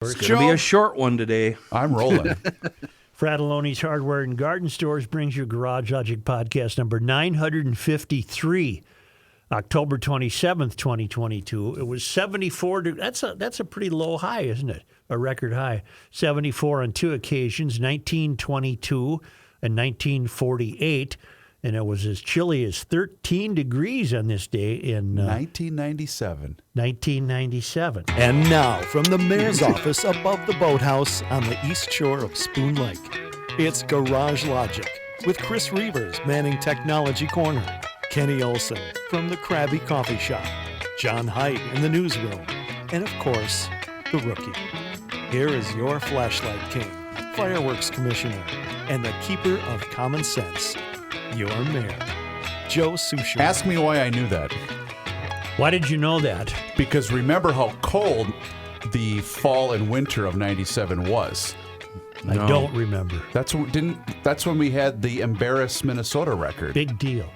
It's going to be a short one today. I'm rolling. Fratelloni's Hardware and Garden Stores brings you Garage Logic podcast number 953, October 27th, 2022. It was 74. That's a pretty low high, isn't it? A record high. 74 on two occasions, 1922 and 1948. And it was as chilly as 13 degrees on this day in 1997. 1997. And now, from the mayor's office above the boathouse on the east shore of Spoon Lake, it's Garage Logic with Chris Reavers manning Technology Corner, Kenny Olson from the Krabby Coffee Shop, John Heidt in the newsroom, and of course, the Rookie. Here is your Flashlight King, Fireworks Commissioner, and the Keeper of Common Sense, your mayor, Joe Sushiro. Ask me why I knew that. Why did you know that? Because remember how cold the fall and winter of 97 was. I don't remember. That's when we had the embarrassed Minnesota record. Big deal.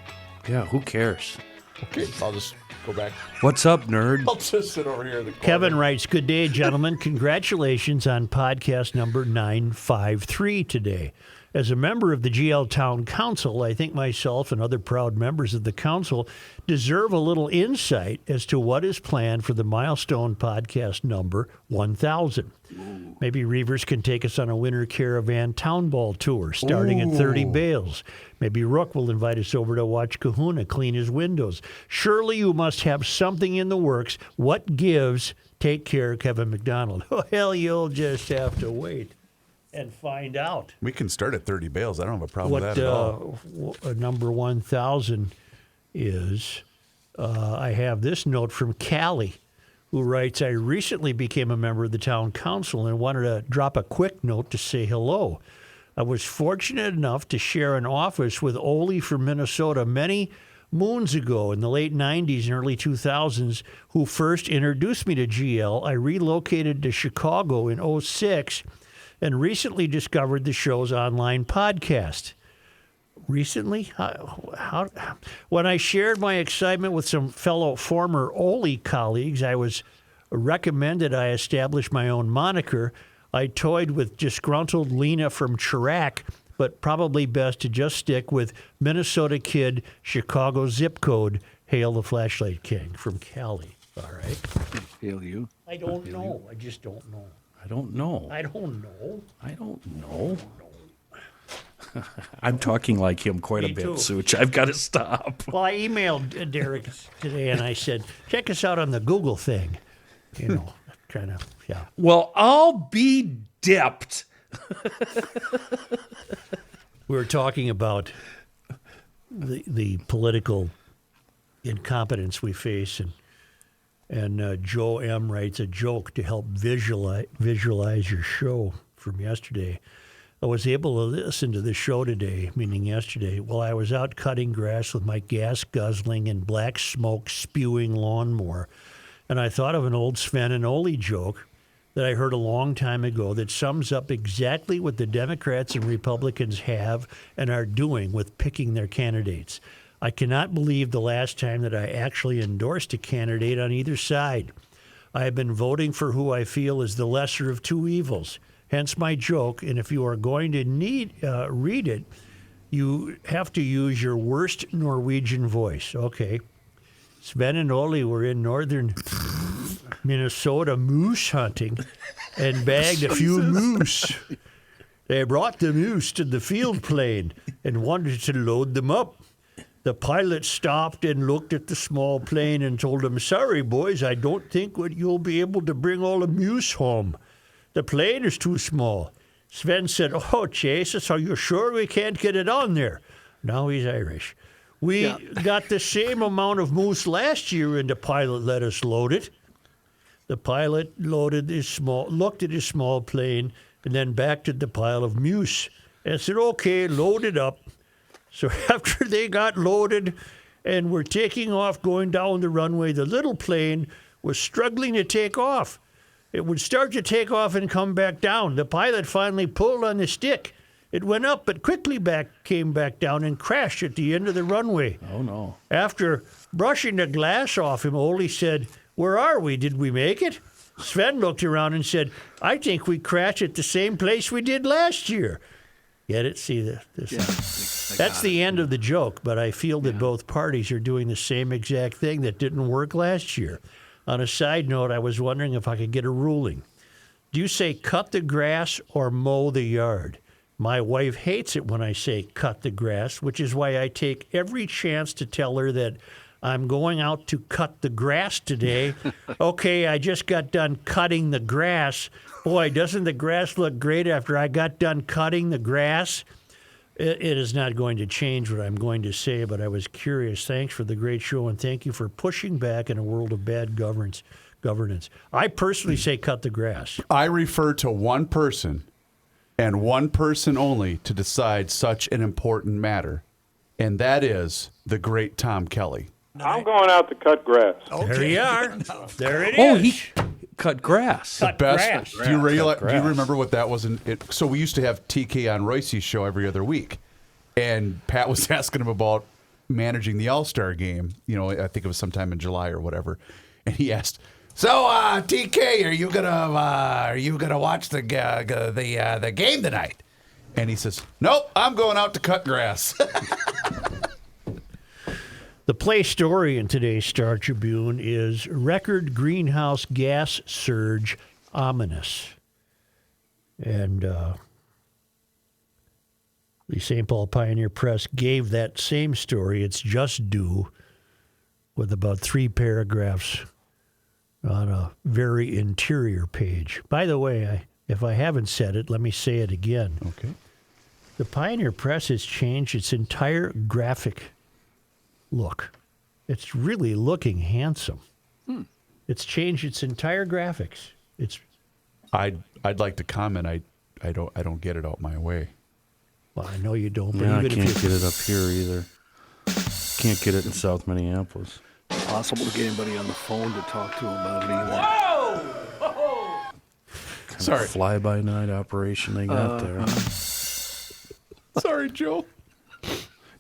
Yeah, who cares? Okay, I'll just go back. What's up, nerd? I'll just sit over here in the corner. Kevin writes, good day, gentlemen. Congratulations on podcast number 953 today. As a member of the GL Town Council, I think myself and other proud members of the council deserve a little insight as to what is planned for the milestone podcast number 1,000. Maybe Reavers can take us on a winter caravan town ball tour starting at 30 bales. Maybe Rook will invite us over to watch Kahuna clean his windows. Surely you must have something in the works. What gives? Take care, Kevin McDonald. Well, you'll just have to wait and find out. We can start at 30 bales. I don't have a problem with that at all. Number 1,000 is. I have this note from Callie, who writes, I recently became a member of the town council and wanted to drop a quick note to say hello. I was fortunate enough to share an office with Ole from Minnesota many moons ago in the late 90s and early 2000s, who first introduced me to GL. I relocated to Chicago in 2006 and recently discovered the show's online podcast. Recently? When I shared my excitement with some fellow former Ole colleagues, I was recommended I establish my own moniker. I toyed with disgruntled Lena from Chirac, but probably best to just stick with Minnesota Kid, Chicago zip code. Hail the Flashlight King from Cali. All right. Hail you. I don't know. I just don't know. I don't know. I don't know. I don't know. I'm talking like him quite Me a bit, too. Such. I've got to stop. Well, I emailed Derek today and I said, check us out on the Google thing. You know, trying to, yeah. Well, I'll be dipped. We were talking about the political incompetence we face, and Joe M. writes a joke to help visualize your show from yesterday. I was able to listen to the show today, meaning yesterday, while I was out cutting grass with my gas-guzzling and black smoke-spewing lawnmower, and I thought of an old Sven and Ole joke that I heard a long time ago that sums up exactly what the Democrats and Republicans have and are doing with picking their candidates. I cannot believe the last time that I actually endorsed a candidate on either side. I have been voting for who I feel is the lesser of two evils. Hence my joke, and if you are going to read it, you have to use your worst Norwegian voice. Okay. Sven and Ole were in northern Minnesota moose hunting and bagged a few moose. They brought the moose to the field plane and wanted to load them up. The pilot stopped and looked at the small plane and told them, sorry, boys, I don't think you'll be able to bring all the moose home. The plane is too small. Sven said, oh, Jesus, are you sure we can't get it on there? Now he's Irish. We got the same amount of moose last year and the pilot let us load it. The pilot looked at his small plane and then backed at the pile of moose and said, okay, load it up. So after they got loaded and were taking off going down the runway, the little plane was struggling to take off. It would start to take off and come back down. The pilot finally pulled on the stick. It went up, but quickly came back down and crashed at the end of the runway. Oh, no. After brushing the glass off him, Ole said, where are we? Did we make it? Sven looked around and said, I think we crashed at the same place we did last year. Get it? See, that's the end of the joke, but I feel that both parties are doing the same exact thing that didn't work last year. On a side note, I was wondering if I could get a ruling. Do you say cut the grass or mow the yard? My wife hates it when I say cut the grass, which is why I take every chance to tell her that I'm going out to cut the grass today. Okay, I just got done cutting the grass. Boy, doesn't the grass look great after I got done cutting the grass? It is not going to change what I'm going to say, but I was curious. Thanks for the great show, and thank you for pushing back in a world of bad governance. I personally say cut the grass. I refer to one person and one person only to decide such an important matter, and that is the great Tom Kelly. I'm going out to cut grass. There you are. There it is. Oh, he cut grass. Cut Best. grass. Do you grass. remember what that was? So we used to have TK on Royce's show every other week, and Pat was asking him about managing the All-Star game. You know, I think it was sometime in July or whatever, and he asked, "So, TK, are you gonna watch the game tonight?" And he says, "Nope, I'm going out to cut grass." The play story in today's Star Tribune is record greenhouse gas surge ominous. And the St. Paul Pioneer Press gave that same story its just due with about 3 paragraphs on a very interior page. By the way, if I haven't said it, let me say it again. Okay. The Pioneer Press has changed its entire graphic look. It's really looking handsome. It's changed its entire graphics. I'd like to comment. I don't get it out my way. Well, I know you don't, but Yeah, I even can't if get it up here either. Can't get it in South Minneapolis. Possible to get anybody on the phone to talk to about it either. Sorry. Fly-by-night operation they got there. Sorry, Joe.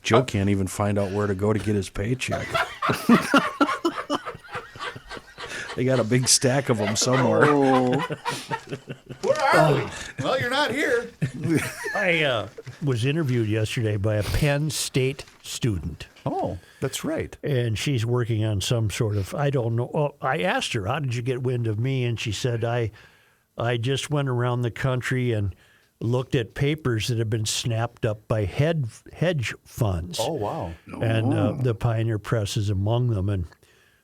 Joe can't even find out where to go to get his paycheck. They got a big stack of them somewhere. Where are we? Well, you're not here. I was interviewed yesterday by a Penn State student. Oh, that's right. And she's working on some sort of, I don't know. Oh, I asked her, how did you get wind of me? And she said, I just went around the country and looked at papers that have been snapped up by hedge funds. Oh, wow. And the Pioneer Press is among them. And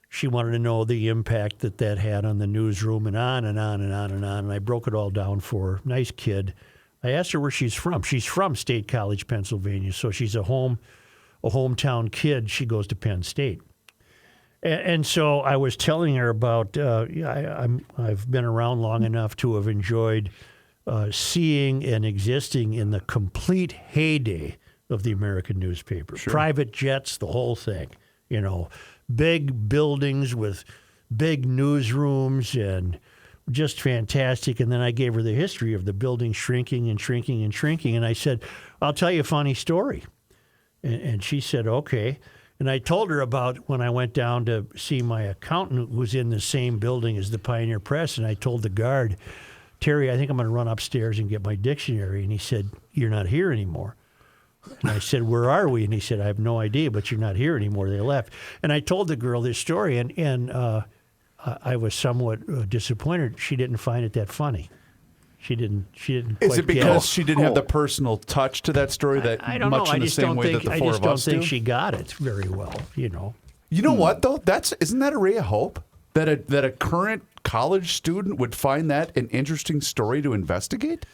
she wanted to know the impact that had on the newsroom and on and on and on and on. And I broke it all down for her. Nice kid. I asked her where she's from. She's from State College, Pennsylvania. So she's a hometown kid. She goes to Penn State. And so I was telling her about, I've been around long enough to have enjoyed seeing and existing in the complete heyday of the American newspaper. Sure. Private jets, the whole thing, big buildings with big newsrooms and just fantastic. And then I gave her the history of the building shrinking and shrinking and shrinking. And I said, I'll tell you a funny story. And she said, okay. And I told her about when I went down to see my accountant who was in the same building as the Pioneer Press. And I told the guard, Terry, I think I'm going to run upstairs and get my dictionary. And he said, you're not here anymore. And I said, where are we? And he said, I have no idea, but you're not here anymore. They left. And I told the girl this story, and I was somewhat disappointed. She didn't find it that funny. She didn't. Is it because she didn't have the personal touch to that story that I don't much know. in the same way that the four of us do? I just don't think she got it very well. You know what though? Isn't that a ray of hope that a current college student would find that an interesting story to investigate?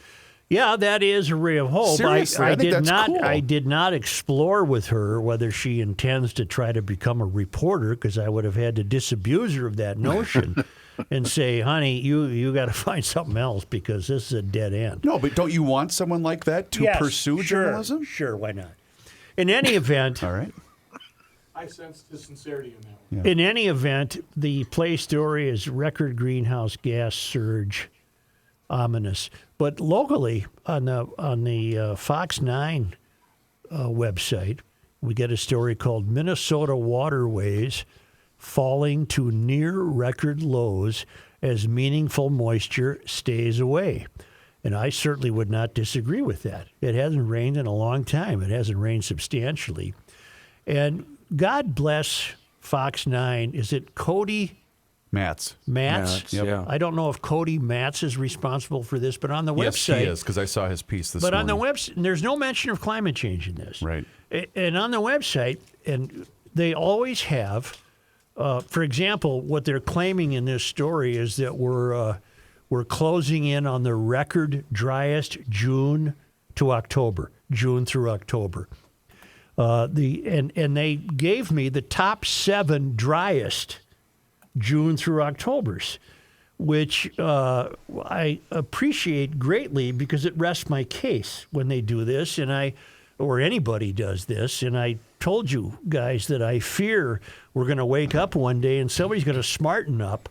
Yeah, that is a ray of hope. Seriously, I think that's cool. I did not explore with her whether she intends to try to become a reporter, because I would have had to disabuse her of that notion and say, honey, you got to find something else because this is a dead end. No, but don't you want someone like that to pursue journalism? Sure, why not? In any event, all right. I sensed his sincerity in that one. In any event, the play story is record greenhouse gas surge ominous. But locally, on the Fox 9 website, we get a story called Minnesota Waterways Falling to Near Record Lows as meaningful moisture stays away. And I certainly would not disagree with that. It hasn't rained in a long time. It hasn't rained substantially. And God bless Fox 9. Is it Cody Matz. Matz? Yep. Yeah. I don't know if Cody Matz is responsible for this, but on the Yes, website. he is, because I saw his piece this But morning. on the website, there's no mention of climate change in this. Right. And on the website, and they always have, for example, what they're claiming in this story is that we're closing in on the record driest June through October. And they gave me the top 7 driest June through Octobers, which I appreciate greatly because it rests my case when they do this, or anybody does this. And I told you guys that I fear we're going to wake up one day and somebody's going to smarten up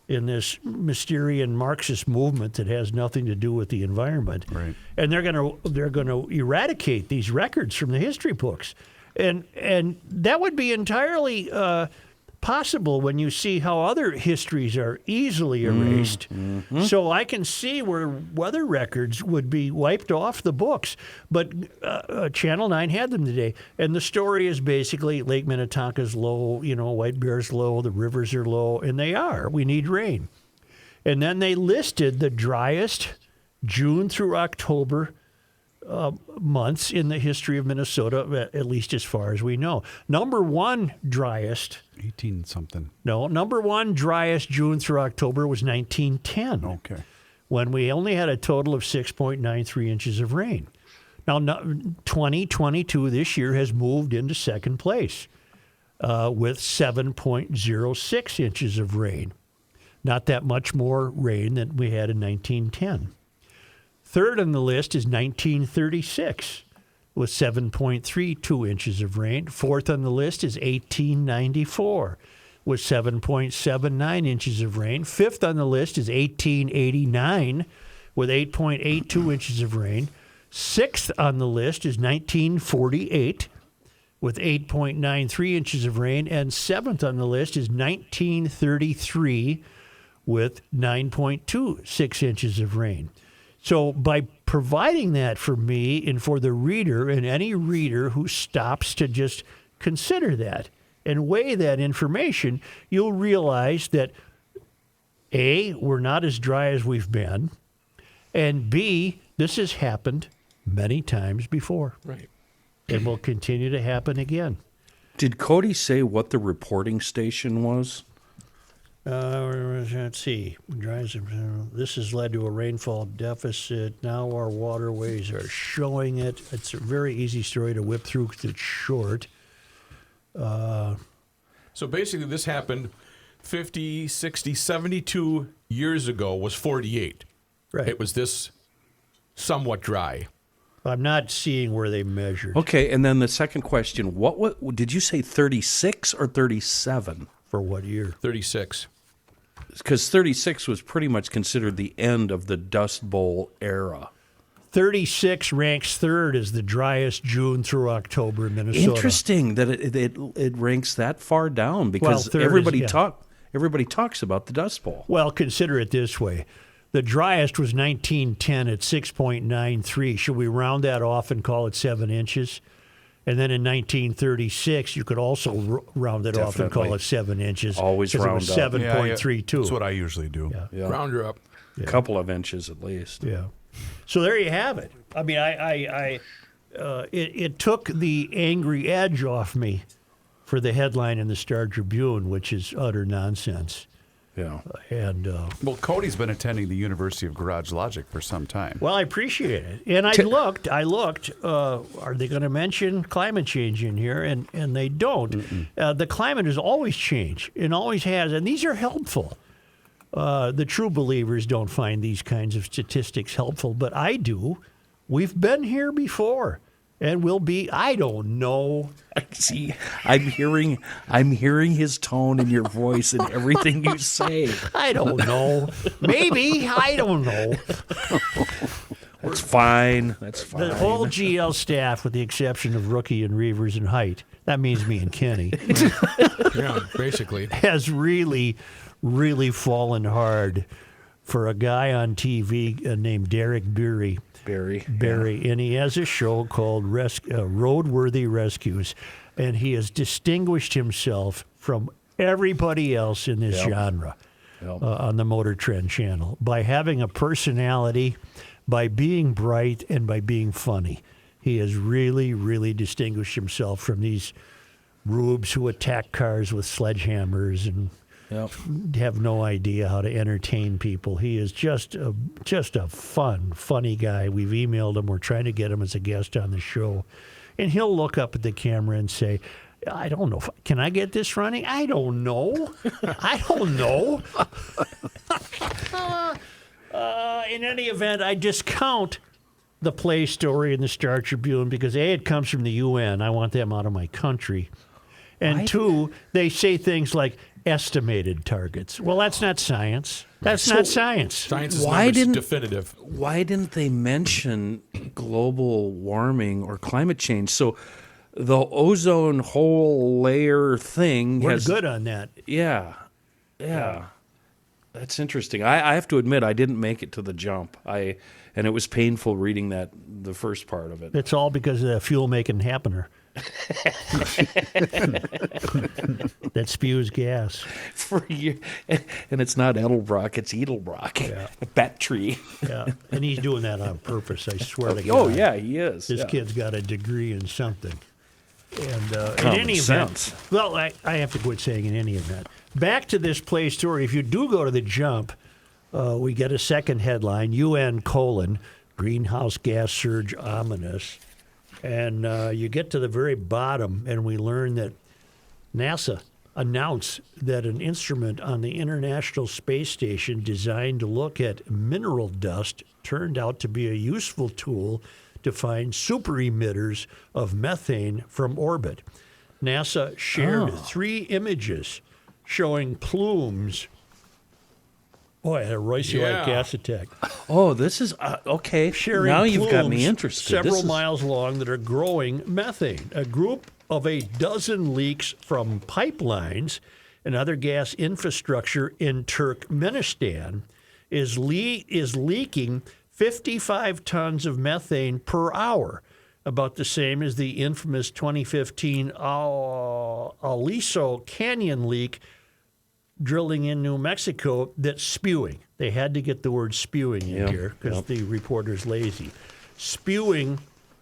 in this Mysterian Marxist movement that has nothing to do with the environment, Right. and they're going to eradicate these records from the history books, and that would be entirely possible when you see how other histories are easily erased. Mm-hmm. So I can see where weather records would be wiped off the books. But Channel 9 had them today. And the story is basically Lake Minnetonka's low, White Bear's low, the rivers are low, and they are. We need rain. And then they listed the driest June through October months in the history of Minnesota, at least as far as we know. Number 1 driest 18 something. No, number 1 driest June through October was 1910. Okay. When we only had a total of 6.93 inches of rain. Now, 2022 this year has moved into second place with 7.06 inches of rain. Not that much more rain than we had in 1910. Third on the list is 1936 with 7.32 inches of rain. Fourth on the list is 1894 with 7.79 inches of rain. Fifth on the list is 1889 with 8.82 inches of rain. Sixth on the list is 1948 with 8.93 inches of rain. And seventh on the list is 1933 with 9.26 inches of rain. So by providing that for me and for the reader and any reader who stops to just consider that and weigh that information, you'll realize that A, we're not as dry as we've been, and B, this has happened many times before. Right. And will continue to happen again. Did Cody say what the reporting station was? Let's see. This has led to a rainfall deficit. Now our waterways are showing it. It's a very easy story to whip through because it's short. So basically, this happened 50, 60, 72 years ago was 48. Right. It was this somewhat dry. I'm not seeing where they measured. Okay, and then the second question, what did you say, 36 or 37? For what year? 36. Because 36 was pretty much considered the end of the Dust Bowl era. 36 ranks third as the driest June through October in Minnesota. Interesting that it ranks that far down because third everybody is, yeah. everybody talks about the Dust Bowl. Well, consider it this way. The driest was 1910 at 6.93. Should we round that off and call it 7 inches? And then in 1936, you could also round it off and call it 7 inches. Always 'cause round it was up. 7.32. That's what I usually do. Yeah. Yeah. Round her up. A couple of inches at least. Yeah. So there you have it. I mean, it took the angry edge off me for the headline in the Star Tribune, which is utter nonsense. Yeah. And Well, Cody's been attending the University of Garage Logic for some time. well, I appreciate it. And I looked. Are they going to mention climate change in here? And they don't. The climate has always changed and always has. And these are helpful. The true believers don't find these kinds of statistics helpful, but I do. We've been here before, and we'll be. I don't know. See, I'm hearing his tone in your voice and everything you say. I don't know. Maybe I don't know. That's fine. That's fine. The whole GL staff, with the exception of Rookie and Reavers and Heidt, that means me and Kenny, Yeah, basically. has really, really fallen hard for a guy on TV named Derek Beery. Barry, and he has a show called Roadworthy Rescues, and he has distinguished himself from everybody else in this genre on the Motor Trend channel by having a personality, by being bright, and by being funny. He has really, really distinguished himself from these rubes who attack cars with sledgehammers and have no idea how to entertain people. He is just a funny guy. We've emailed him. We're trying to get him as a guest on the show. And he'll look up at the camera and say, I don't know. Can I get this running? I don't know. I don't know. In any event, I discount the Play Story in the Star Tribune because, A, it comes from the UN. I want them out of my country. And two, they say things like estimated targets. Well, that's not science. That's not science. Science is definitive. Why didn't they mention global warming or climate change? So the ozone hole layer thing We're good on that. Yeah. That's interesting. I have to admit, I didn't make it to the jump. And it was painful reading the first part of it. It's all because of the fuel-making happener. That spews gas. For you, and it's not Edelbrock, it's Edelbrock. Yeah. A bat tree. Yeah, and he's doing that on purpose, I swear to God. Oh, yeah, he is. This yeah. kid's got a degree in something. And in Common any sense. event, well, I have to quit saying in any event. Back to this Play Story. If you do go to the jump, we get a second headline, UN : greenhouse gas surge ominous. And you get to the very bottom, and we learn that NASA announced that an instrument on the International Space Station designed to look at mineral dust turned out to be a useful tool to find super emitters of methane from orbit. NASA shared 3 images showing plumes. Boy, I had a Royce-like gas attack. Oh, this is okay. Sharing now you've got me plumes interested. Several miles long that are growing methane. A group of a dozen leaks from pipelines and other gas infrastructure in Turkmenistan is leaking 55 tons of methane per hour, about the same as the infamous 2015 Aliso Canyon leak drilling in New Mexico that's spewing. They had to get the word spewing in here because the reporter's lazy. Spewing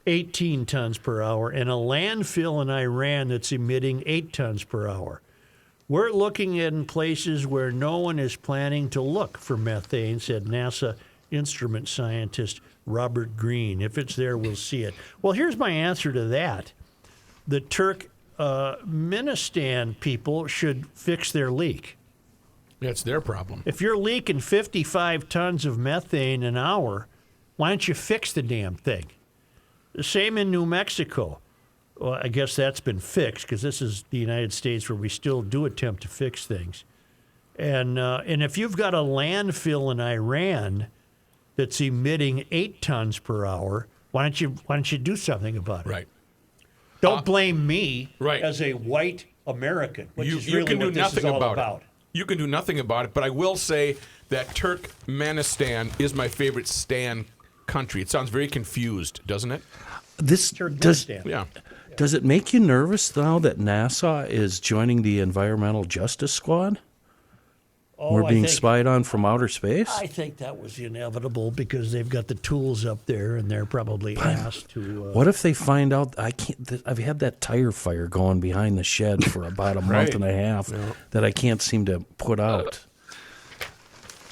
18 tons per hour, and a landfill in Iran that's emitting 8 tons per hour. We're looking in places where no one is planning to look for methane, said NASA instrument scientist Robert Green. If it's there, we'll see it. Well, here's my answer to that. The Turkmenistan people should fix their leak. That's their problem. If you're leaking 55 tons of methane an hour, why don't you fix the damn thing? The same in New Mexico. Well, I guess that's been fixed because this is the United States where we still do attempt to fix things. And if you've got a landfill in Iran that's emitting 8 tons per hour, why don't you do something about it? Right. Don't blame me right. as a white American, which is you really can do what this nothing is all about it. You can do nothing about it, but I will say that Turkmenistan is my favorite Stan country. It sounds very confused, doesn't it? Does it make you nervous now that NASA is joining the Environmental Justice Squad? We're being spied on from outer space? I think that was inevitable because they've got the tools up there and they're probably asked to. What if they find out? I've had that tire fire going behind the shed for about a month and a half that I can't seem to put out.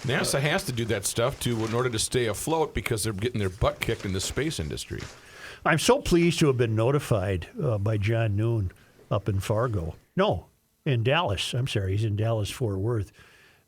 NASA has to do that stuff in order to stay afloat because they're getting their butt kicked in the space industry. I'm so pleased to have been notified by John Noon up in Fargo. No, in Dallas. I'm sorry, he's in Dallas, Fort Worth.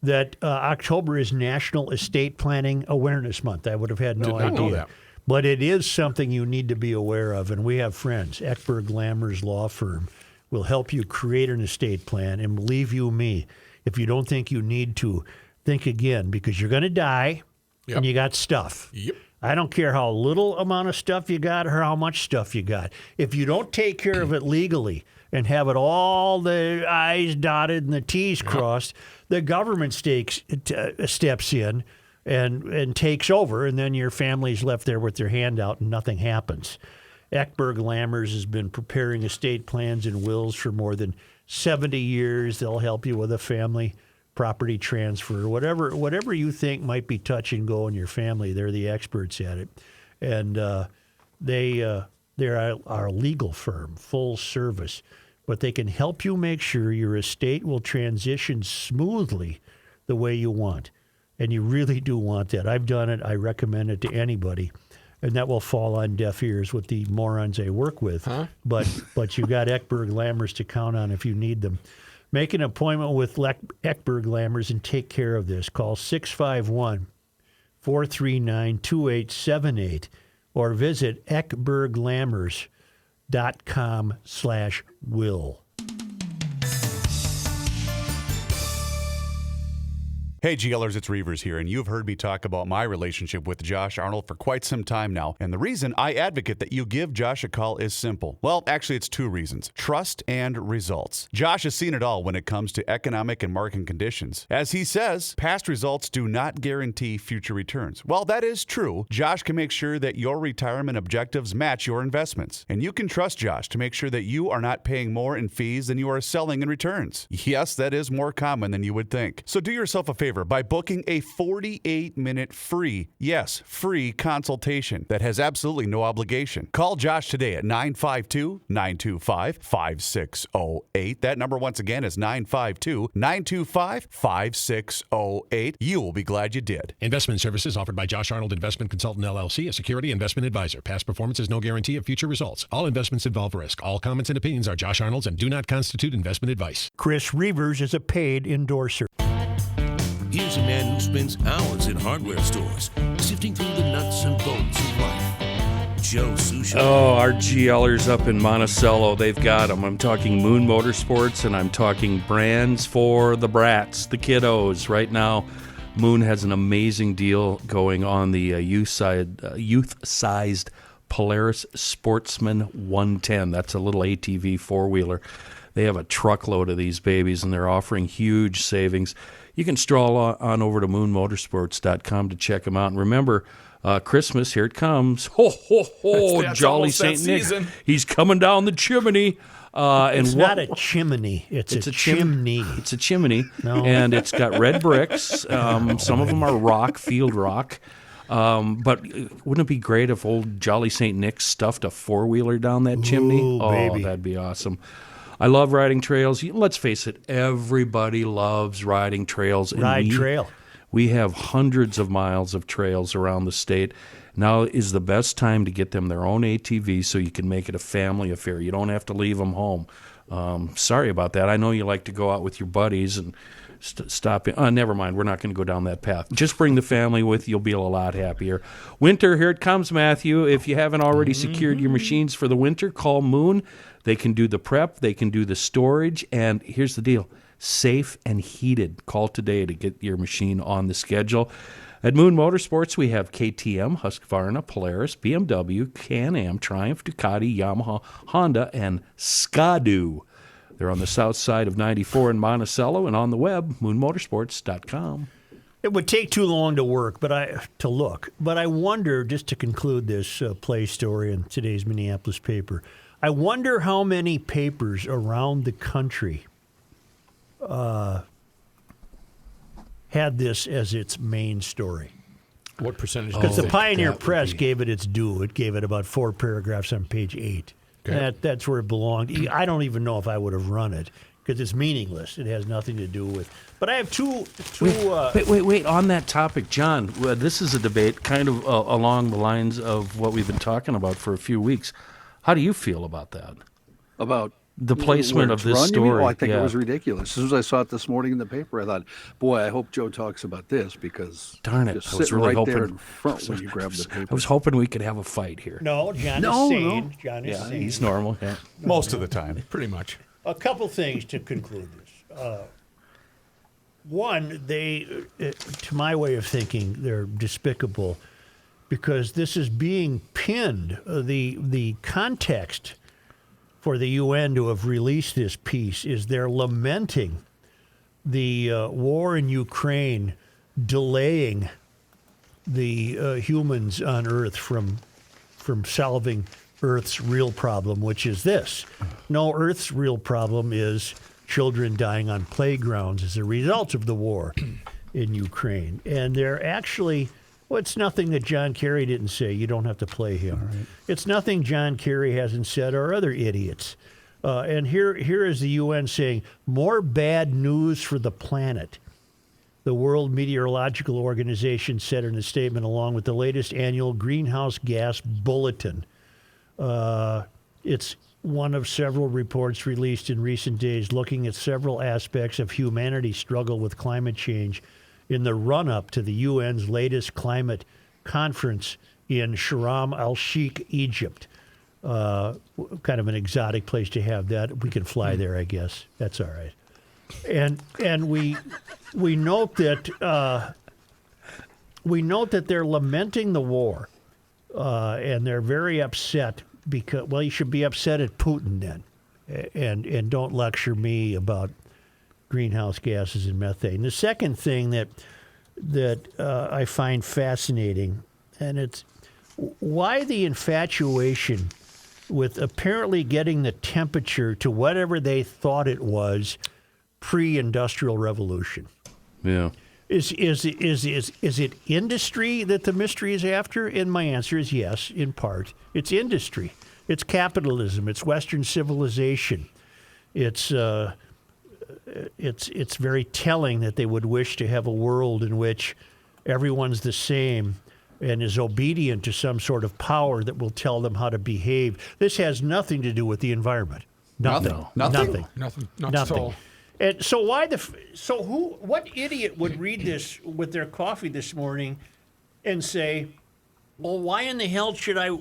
That October is National Estate Planning Awareness Month. I would have had no idea. Know that. But it is something you need to be aware of, and we have friends. Eckberg Lammers Law Firm will help you create an estate plan, and believe you me, if you don't think you need to, think again, because you're going to die, and you got stuff. Yep. I don't care how little amount of stuff you got or how much stuff you got. If you don't take care of it legally, and have it all the I's dotted and the T's crossed, the government steps in and takes over, and then your family's left there with their hand out and nothing happens. Eckberg Lammers has been preparing estate plans and wills for more than 70 years. They'll help you with a family property transfer, whatever you think might be touch and go in your family. They're the experts at it, and they're our legal firm, full service, but they can help you make sure your estate will transition smoothly the way you want, and you really do want that. I've done it. I recommend it to anybody. And that will fall on deaf ears with the morons I work with. Huh? But you got Eckberg Lammers to count on if you need them. Make an appointment with Eckberg Lammers and take care of this. Call 651-439-2878 or visit eckberglammers.com/will. Hey, GLers, it's Reavers here, and you've heard me talk about my relationship with Josh Arnold for quite some time now. And the reason I advocate that you give Josh a call is simple. Well, actually, it's two reasons: trust and results. Josh has seen it all when it comes to economic and market conditions. As he says, past results do not guarantee future returns. Well, that is true. Josh can make sure that your retirement objectives match your investments. And you can trust Josh to make sure that you are not paying more in fees than you are selling in returns. Yes, that is more common than you would think. So do yourself a favor by booking a 48-minute free consultation that has absolutely no obligation. Call Josh today at 952-925-5608. That number once again is 952-925-5608. You will be glad you did. Investment services offered by Josh Arnold Investment Consultant LLC, a security investment advisor. Past performance is no guarantee of future results. All investments involve risk. All comments and opinions are Josh Arnold's and do not constitute investment advice. Chris Reavers is a paid endorser. Here's a man who spends hours in hardware stores, sifting through the nuts and bolts of life. Joe Susha. Oh, our GLers up in Monticello, they've got them. I'm talking Moon Motorsports, and I'm talking brands for the brats, the kiddos. Right now, Moon has an amazing deal going on the youth-sized Polaris Sportsman 110. That's a little ATV four-wheeler. They have a truckload of these babies, and they're offering huge savings. You can stroll on over to moonmotorsports.com to check them out. And remember, Christmas, here it comes. Ho, ho, ho, That's Jolly almost that St. Nick. season. He's coming down the chimney. It's not a chimney. It's a chimney. It's a chimney, No. and it's got red bricks. Some of them are rock, field rock. But wouldn't it be great if old Jolly St. Nick stuffed a four-wheeler down that chimney? Ooh, Oh, baby. that'd be awesome. I love riding trails. Let's face it, everybody loves riding trails. And trail. We have hundreds of miles of trails around the state. Now is the best time to get them their own ATV so you can make it a family affair. You don't have to leave them home. Sorry about that. I know you like to go out with your buddies and stop in. Never mind. We're not going to go down that path. Just bring the family with you. You'll be a lot happier. Winter, here it comes, Matthew. If you haven't already secured your machines for the winter, call Moon. They can do the prep. They can do the storage. And here's the deal. Safe and heated. Call today to get your machine on the schedule. At Moon Motorsports, we have KTM, Husqvarna, Polaris, BMW, Can-Am, Triumph, Ducati, Yamaha, Honda, and Skidoo. They're on the south side of 94 in Monticello and on the web, moonmotorsports.com. It would take too long to look. But I wonder, just to conclude this play story in today's Minneapolis paper, I wonder how many papers around the country had this as its main story. What percentage? Because the Pioneer that would Press be- gave it its due. It gave it about 4 paragraphs on page 8. Okay. That's where it belonged. I don't even know if I would have run it because it's meaningless. It has nothing to do with. But I have two. Wait. On that topic, John, this is a debate kind of along the lines of what we've been talking about for a few weeks. How do you feel about that? About The placement where of it's this run, you mean? story. Oh, I think yeah. it was ridiculous. As soon as I saw it this morning in the paper, I thought, boy, I hope Joe talks about this because Darn it, just I was sitting really right there hoping- in front when you grab the paper. I was hoping we could have a fight here. No, John No, is no. sane. John is Yeah, sane. he's normal. Yeah. Most of the time. Pretty much. A couple things to conclude this. One, they, to my way of thinking, they're despicable because this is being pinned. The context for the UN to have released this piece is they're lamenting the war in Ukraine delaying the humans on Earth from solving Earth's real problem, which is this. No, Earth's real problem is children dying on playgrounds as a result of the war in Ukraine. And they're actually, well, it's nothing that John Kerry didn't say. You don't have to play him. Right. It's nothing John Kerry hasn't said or other idiots. And here is the UN saying, more bad news for the planet. The World Meteorological Organization said in a statement along with the latest annual greenhouse gas bulletin. It's one of several reports released in recent days looking at several aspects of humanity's struggle with climate change in the run-up to the UN's latest climate conference in Sharm el-Sheikh, Egypt. Kind of an exotic place to have that. We can fly there, I guess. That's all right. And we note that they're lamenting the war, and they're very upset because, well, you should be upset at Putin then, and don't lecture me about greenhouse gases and methane. The second thing that I find fascinating, and it's why the infatuation with apparently getting the temperature to whatever they thought it was pre-industrial revolution. Yeah. Is it industry that the mystery is after? And my answer is yes, in part. It's industry. It's capitalism. It's Western civilization. It's very telling that they would wish to have a world in which everyone's the same and is obedient to some sort of power that will tell them how to behave. This has nothing to do with the environment. Nothing. Nothing? Nothing. Not Nothing. at all. And so what idiot would read this with their coffee this morning and say, well, why in the hell should I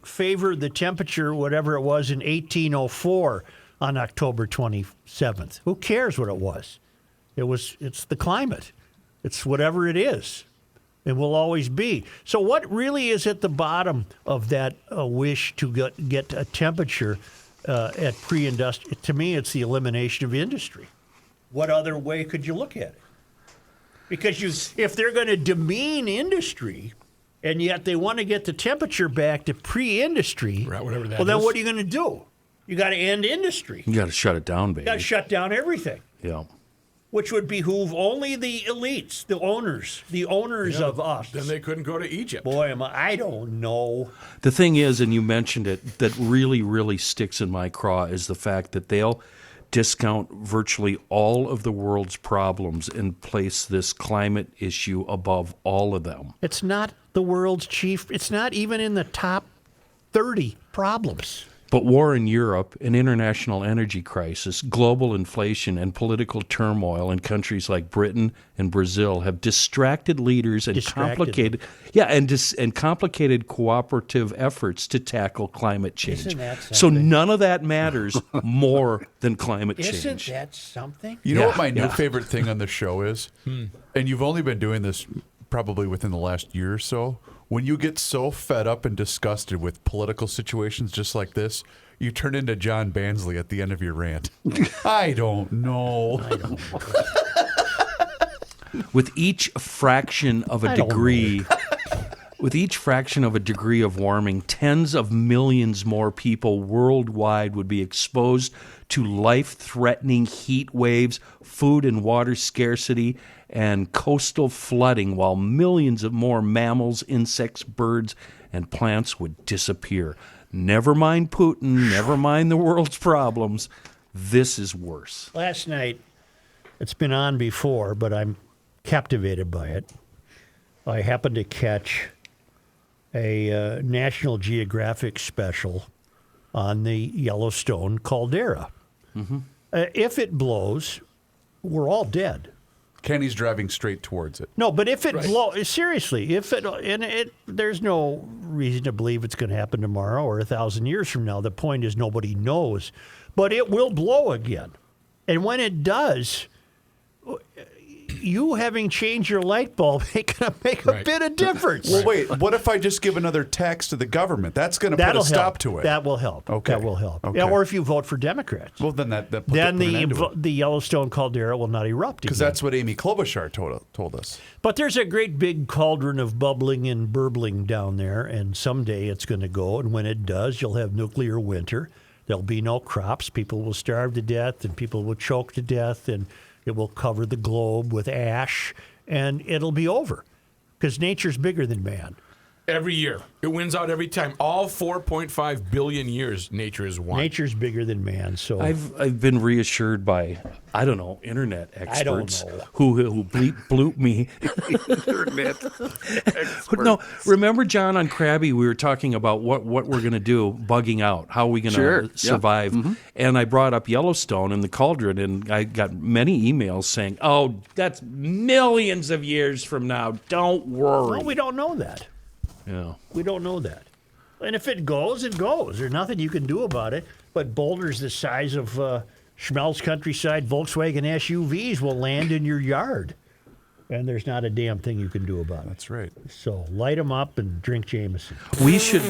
favor the temperature, whatever it was in 1804 on October 27th? Who cares what it was? It's the climate. It's whatever it is. It will always be. So what really is at the bottom of that wish to get a temperature at pre-industrial? To me, it's the elimination of industry. What other way could you look at it? Because if they're going to demean industry, and yet they want to get the temperature back to pre-industry, Right, whatever that well, then is. what are you going to do? You got to end industry. You got to shut it down, baby. You got to shut down everything. Yeah. Which would behoove only the elites, the owners of us. Then they couldn't go to Egypt. Boy, I don't know. The thing is, and you mentioned it, that really, really sticks in my craw is the fact that they'll discount virtually all of the world's problems and place this climate issue above all of them. It's not the world's chief. It's not even in the top 30 problems. But war in Europe, an international energy crisis, global inflation, and political turmoil in countries like Britain and Brazil have distracted leaders and complicated cooperative efforts to tackle climate change. Isn't that something? So none of that matters more than climate change. Isn't that something? You know what my new favorite thing on the show is? And you've only been doing this probably within the last year or so. When you get so fed up and disgusted with political situations just like this, you turn into John Bansley at the end of your rant. I don't know. With each fraction of a degree of warming, tens of millions more people worldwide would be exposed to life-threatening heat waves, food and water scarcity, and coastal flooding, while millions of more mammals, insects, birds, and plants would disappear. Never mind Putin, never mind the world's problems. This is worse. Last night, it's been on before, but I'm captivated by it. I happened to catch a National Geographic special on the Yellowstone caldera. Mm-hmm. If it blows, we're all dead. Kenny's driving straight towards it. No, but if it blows, seriously, there's no reason to believe it's going to happen tomorrow or 1,000 years from now. The point is nobody knows, but it will blow again. And when it does, you having changed your light bulb ain't going to make a bit of difference. Well, wait. What if I just give another tax to the government? That's going to put a stop to it. That will help. Okay. That will help. Okay. Yeah, or if you vote for Democrats. Well, then that put then an end to it. the Yellowstone caldera will not erupt again. Because that's what Amy Klobuchar told us. But there's a great big cauldron of bubbling and burbling down there, and someday it's going to go. And when it does, you'll have nuclear winter. There'll be no crops. People will starve to death, and people will choke to death, and it will cover the globe with ash, and it'll be over. Because nature's bigger than man. Every year. It wins out every time. All 4.5 billion years, nature has won. Nature's bigger than man. So I've been reassured by, I don't know, internet experts know. who bloop me. Internet experts. No, remember, John, on Krabby, we were talking about what we're going to do, bugging out, how are we going to Sure, yeah. survive. And I brought up Yellowstone and the cauldron, and I got many emails saying, oh, that's millions of years from now. Don't worry. well, we don't know that. Yeah. We don't know that. And if it goes, it goes. There's nothing you can do about it. But boulders the size of Schmelz Countryside Volkswagen SUVs will land in your yard. And there's not a damn thing you can do about it. That's right. So light them up and drink Jameson. We should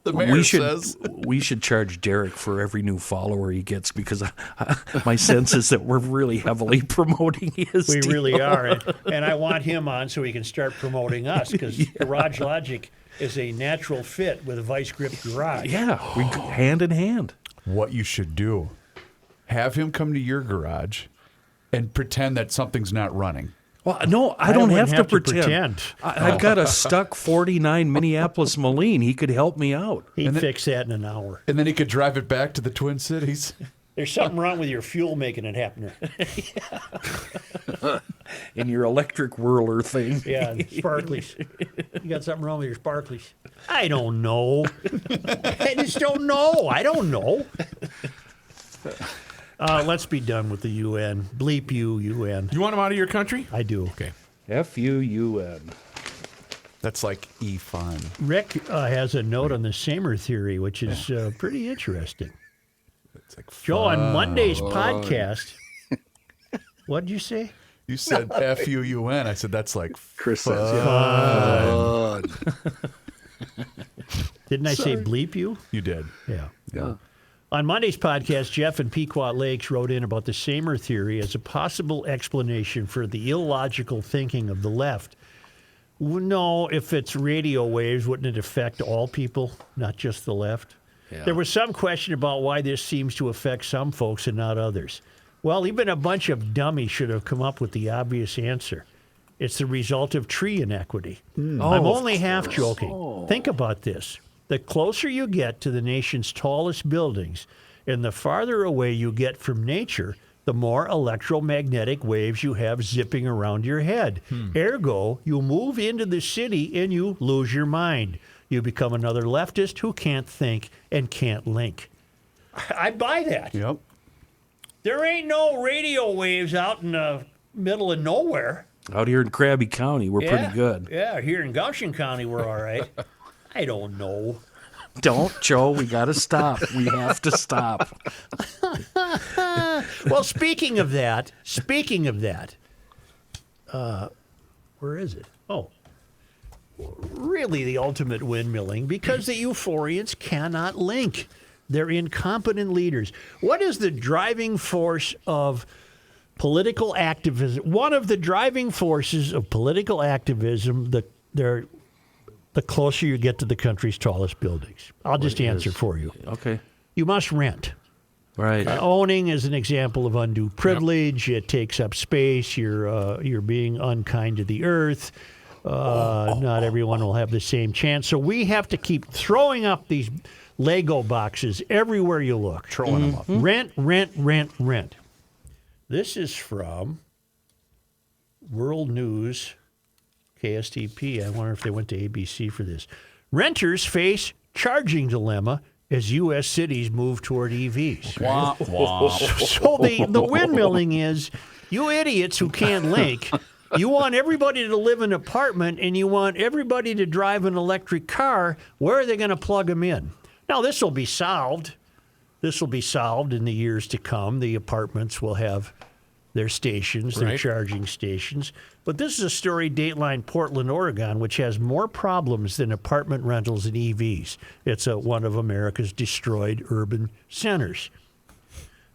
The mayor says we should charge Derek for every new follower he gets, because my sense is that we're really heavily promoting his We deal. really are. And I want him on so he can start promoting us, because Garage Logic is a natural fit with Vice Grip Garage. Yeah, we go hand in hand. what you should do. Have him come to your garage and pretend that something's not running. Well, no, I don't wouldn't have to pretend. I've got a stuck 49 Minneapolis Moline. He could help me out. He'd fix that in an hour. And then he could drive it back to the Twin Cities. There's something wrong with your fuel making it happen. In your electric whirler thing. Yeah, sparklies. You got something wrong with your sparklies. I don't know. I just don't know. I don't know. Let's be done with the UN. Bleep you, UN. You want them out of your country? I do. Okay. F-U-U-N. That's like E-fun. Rick has a note on the Samer theory, which is pretty interesting. It's like Joe, on Monday's podcast, what did you say? You said F-U-U-N. I said that's like Chris fun. says, yeah. Didn't I say bleep you? You did. Yeah. On Monday's podcast, Jeff in Pequot Lakes wrote in about the Samer theory as a possible explanation for the illogical thinking of the left. No, if it's radio waves, wouldn't it affect all people, not just the left? Yeah. There was some question about why this seems to affect some folks and not others. Well, even a bunch of dummies should have come up with the obvious answer. It's the result of tree inequity. I'm only half joking. Think about this. The closer you get to the nation's tallest buildings and the farther away you get from nature, the more electromagnetic waves you have zipping around your head. Ergo, you move into the city and you lose your mind. You become another leftist who can't think and can't link. I buy that. Yep. There ain't no radio waves out in the middle of nowhere. Out here in Krabby County, we're pretty good. Yeah, here in Goshen County, we're all right. I don't know. Don't, Joe. We got to stop. We have to stop. Well, speaking of that, where is it? Oh, really the ultimate windmilling, because the euphorians cannot link. They're incompetent leaders. What is the driving force of political activism? One of the driving forces of political activism, the closer you get to the country's tallest buildings. I'll just answer for you. Okay. You must rent. Right. Owning is an example of undue privilege. It takes up space. You're being unkind to the earth. Not everyone will have the same chance. So we have to keep throwing up these Lego boxes everywhere you look. Throwing them up. Rent, rent, rent, rent. This is from World News, KSTP. I wonder if they went to ABC for this. Renters face charging dilemma as U.S. cities move toward EVs. Wah, wah. So the windmilling is, you idiots who can't link, you want everybody to live in an apartment and you want everybody to drive an electric car. Where are they going to plug them in? Now, this will be solved. This will be solved in the years to come. The apartments will have their stations, their Right. charging stations. But this is a story, Dateline Portland, Oregon, which has more problems than apartment rentals and EVs. It's one of America's destroyed urban centers.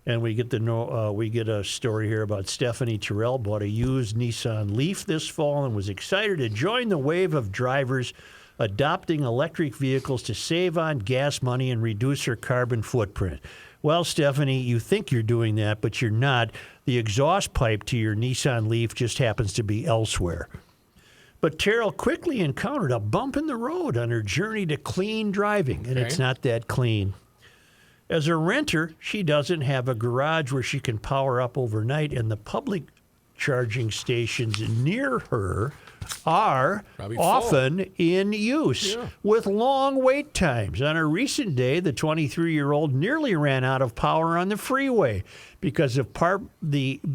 And we get a story here about Stephanie Terrell bought a used Nissan Leaf this fall and was excited to join the wave of drivers adopting electric vehicles to save on gas money and reduce her carbon footprint. Well, Stephanie, you think you're doing that, but you're not. The exhaust pipe to your Nissan Leaf just happens to be elsewhere. But Terrell quickly encountered a bump in the road on her journey to clean driving, and it's not that clean. As a renter, she doesn't have a garage where she can power up overnight, and the public charging stations near her are Probably full. often in use with long wait times. On a recent day, the 23-year-old nearly ran out of power on the freeway because a public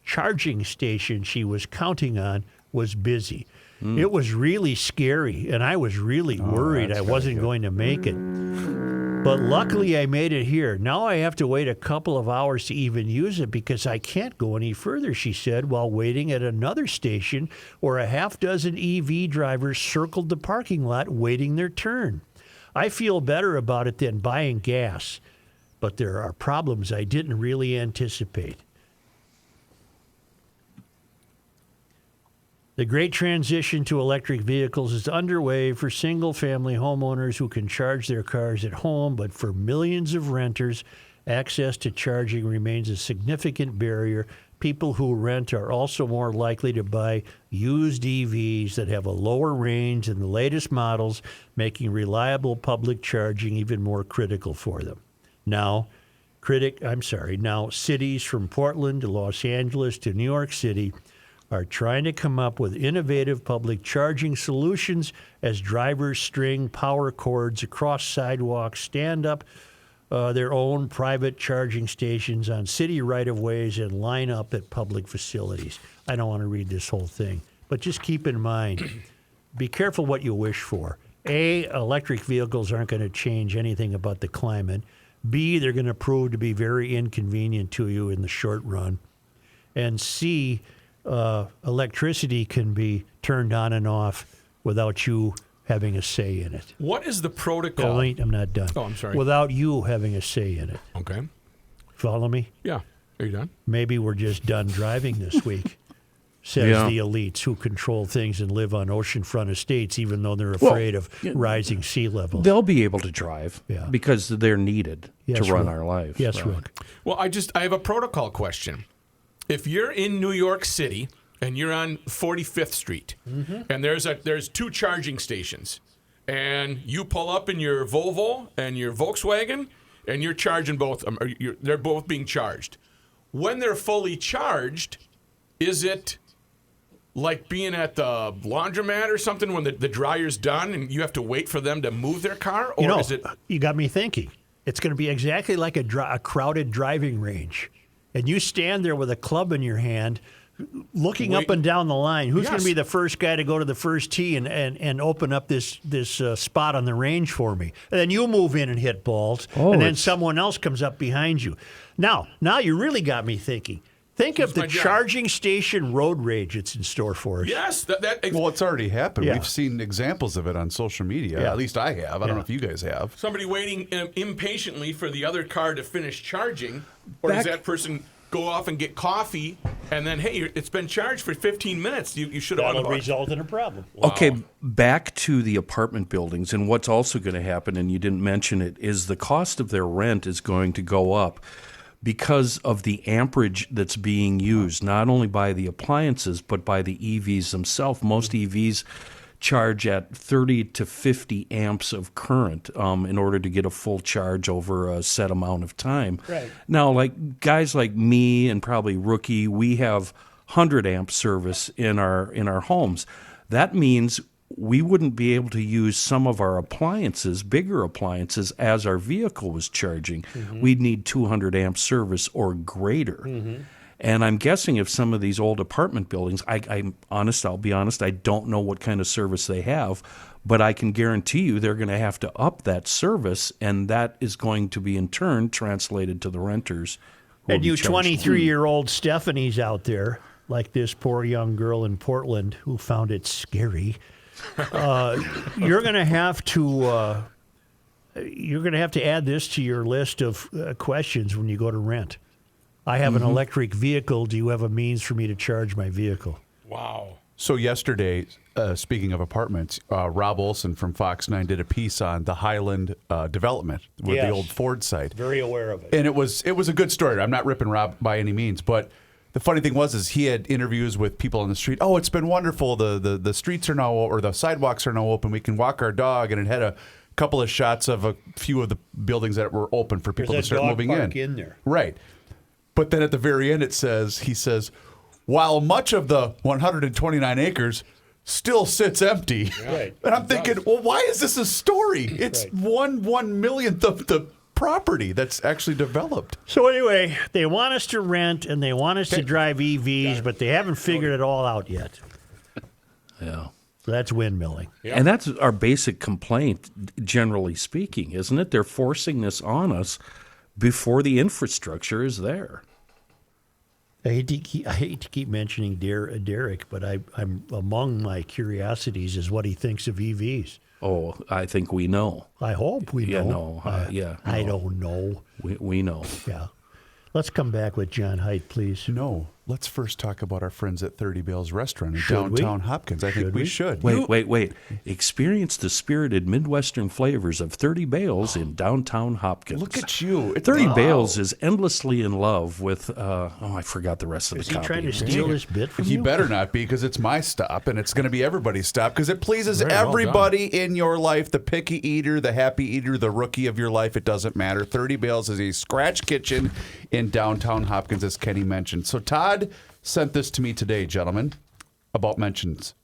charging station she was counting on was busy. It was really scary, and I was really worried I wasn't going to make it. But luckily, I made it here. Now I have to wait a couple of hours to even use it because I can't go any further, she said, while waiting at another station where a half dozen EV drivers circled the parking lot waiting their turn. I feel better about it than buying gas, but there are problems I didn't really anticipate. The great transition to electric vehicles is underway for single-family homeowners who can charge their cars at home, but for millions of renters, access to charging remains a significant barrier. People who rent are also more likely to buy used EVs that have a lower range than the latest models, making reliable public charging even more critical for them. Now, cities from Portland to Los Angeles to New York City are trying to come up with innovative public charging solutions as drivers string power cords across sidewalks, stand up their own private charging stations on city right-of-ways, and line up at public facilities. I don't want to read this whole thing, but just keep in mind, be careful what you wish for. A, electric vehicles aren't going to change anything about the climate. B, they're going to prove to be very inconvenient to you in the short run. And C, electricity can be turned on and off without you having a say in it. What is the protocol? Oh, I'm not done. Oh, I'm sorry. Without you having a say in it. Okay. Follow me? Yeah. Are you done? Maybe we're just done driving this week, says the elites who control things and live on oceanfront estates, even though they're afraid of rising sea levels. They'll be able to drive because they're needed to run Rick. our lives. Yes, Rick. Well, I have a protocol question. If you're in New York City and you're on 45th Street and there's two charging stations and you pull up in your Volvo and your Volkswagen and you're charging both of them, they're both being charged. When they're fully charged, is it like being at the laundromat or something when the dryer's done and you have to wait for them to move their car? Or is it? You got me thinking. It's going to be exactly like a crowded driving range. And you stand there with a club in your hand, looking up and down the line. Who's going to be the first guy to go to the first tee and open up this spot on the range for me? And then you move in and hit balls, and then someone else comes up behind you. Now you really got me thinking. Think of the charging station road rage it's in store for us. Yes. Well, it's already happened. Yeah. We've seen examples of it on social media. Yeah. At least I have. I don't know if you guys have. Somebody waiting impatiently for the other car to finish charging, or does that person go off and get coffee, and then, hey, it's been charged for 15 minutes. You should have. That'll result in a problem. Wow. Okay, back to the apartment buildings, and what's also going to happen, and you didn't mention it, is the cost of their rent is going to go up because of the amperage that's being used, not only by the appliances, but by the EVs themselves. Most EVs charge at 30 to 50 amps of current in order to get a full charge over a set amount of time. Right. Now, like guys like me and probably Rookie, we have 100 amp service in our homes. That means we wouldn't be able to use some of our appliances, bigger appliances, as our vehicle was charging. We'd need 200 amp service or greater. And I'm guessing if some of these old apartment buildings, I'll be honest, I don't know what kind of service they have, but I can guarantee you they're going to have to up that service, and that is going to be in turn translated to the renters. And you 23-year-old Stephanie's out there, like this poor young girl in Portland who found it scary. You're going to have to add this to your list of questions when you go to rent. I have an electric vehicle. Do you have a means for me to charge my vehicle? Wow. So yesterday, speaking of apartments, Rob Olson from Fox 9 did a piece on the Highland development with the old Ford site. Very aware of it. And it was a good story. I'm not ripping Rob by any means, but the funny thing was he had interviews with people on the street. Oh, it's been wonderful. The streets are now, or the sidewalks are now open. We can walk our dog, and it had a couple of shots of a few of the buildings that were open for people to start moving in there. Right. But then at the very end, he says, while much of the 129 acres still sits empty. Right. And I'm thinking, well, why is this a story? It's Right. 1/1,000,000th of the property that's actually developed. So anyway, they want us to rent and they want us to drive EVs, but they haven't figured it all out yet. Yeah. So that's windmilling. And that's our basic complaint, generally speaking, isn't it? They're forcing this on us before the infrastructure is there. I hate to keep mentioning Derek, but I'm among my curiosities is what he thinks of EVs. Oh, I think we know. I hope we Yeah, know. no, I don't know. We know. Yeah. Let's come back with John Heidt, please. No, let's first talk about our friends at 30 Bales Restaurant in Should we? downtown Hopkins. I think we should. Wait. Experience the spirited Midwestern flavors of 30 Bales in downtown Hopkins. Look at you. 30 Bales is endlessly in love with, I forgot the rest of Is the he copy. trying to steal this bit from He you? better not be, because it's my stop, and it's going to be everybody's stop, because it pleases Very well everybody in your life, the picky eater, the happy eater, the rookie of your life. It doesn't matter. 30 Bales is a scratch kitchen in downtown Hopkins, as Kenny mentioned. So Todd sent this to me today, gentlemen, about mentions.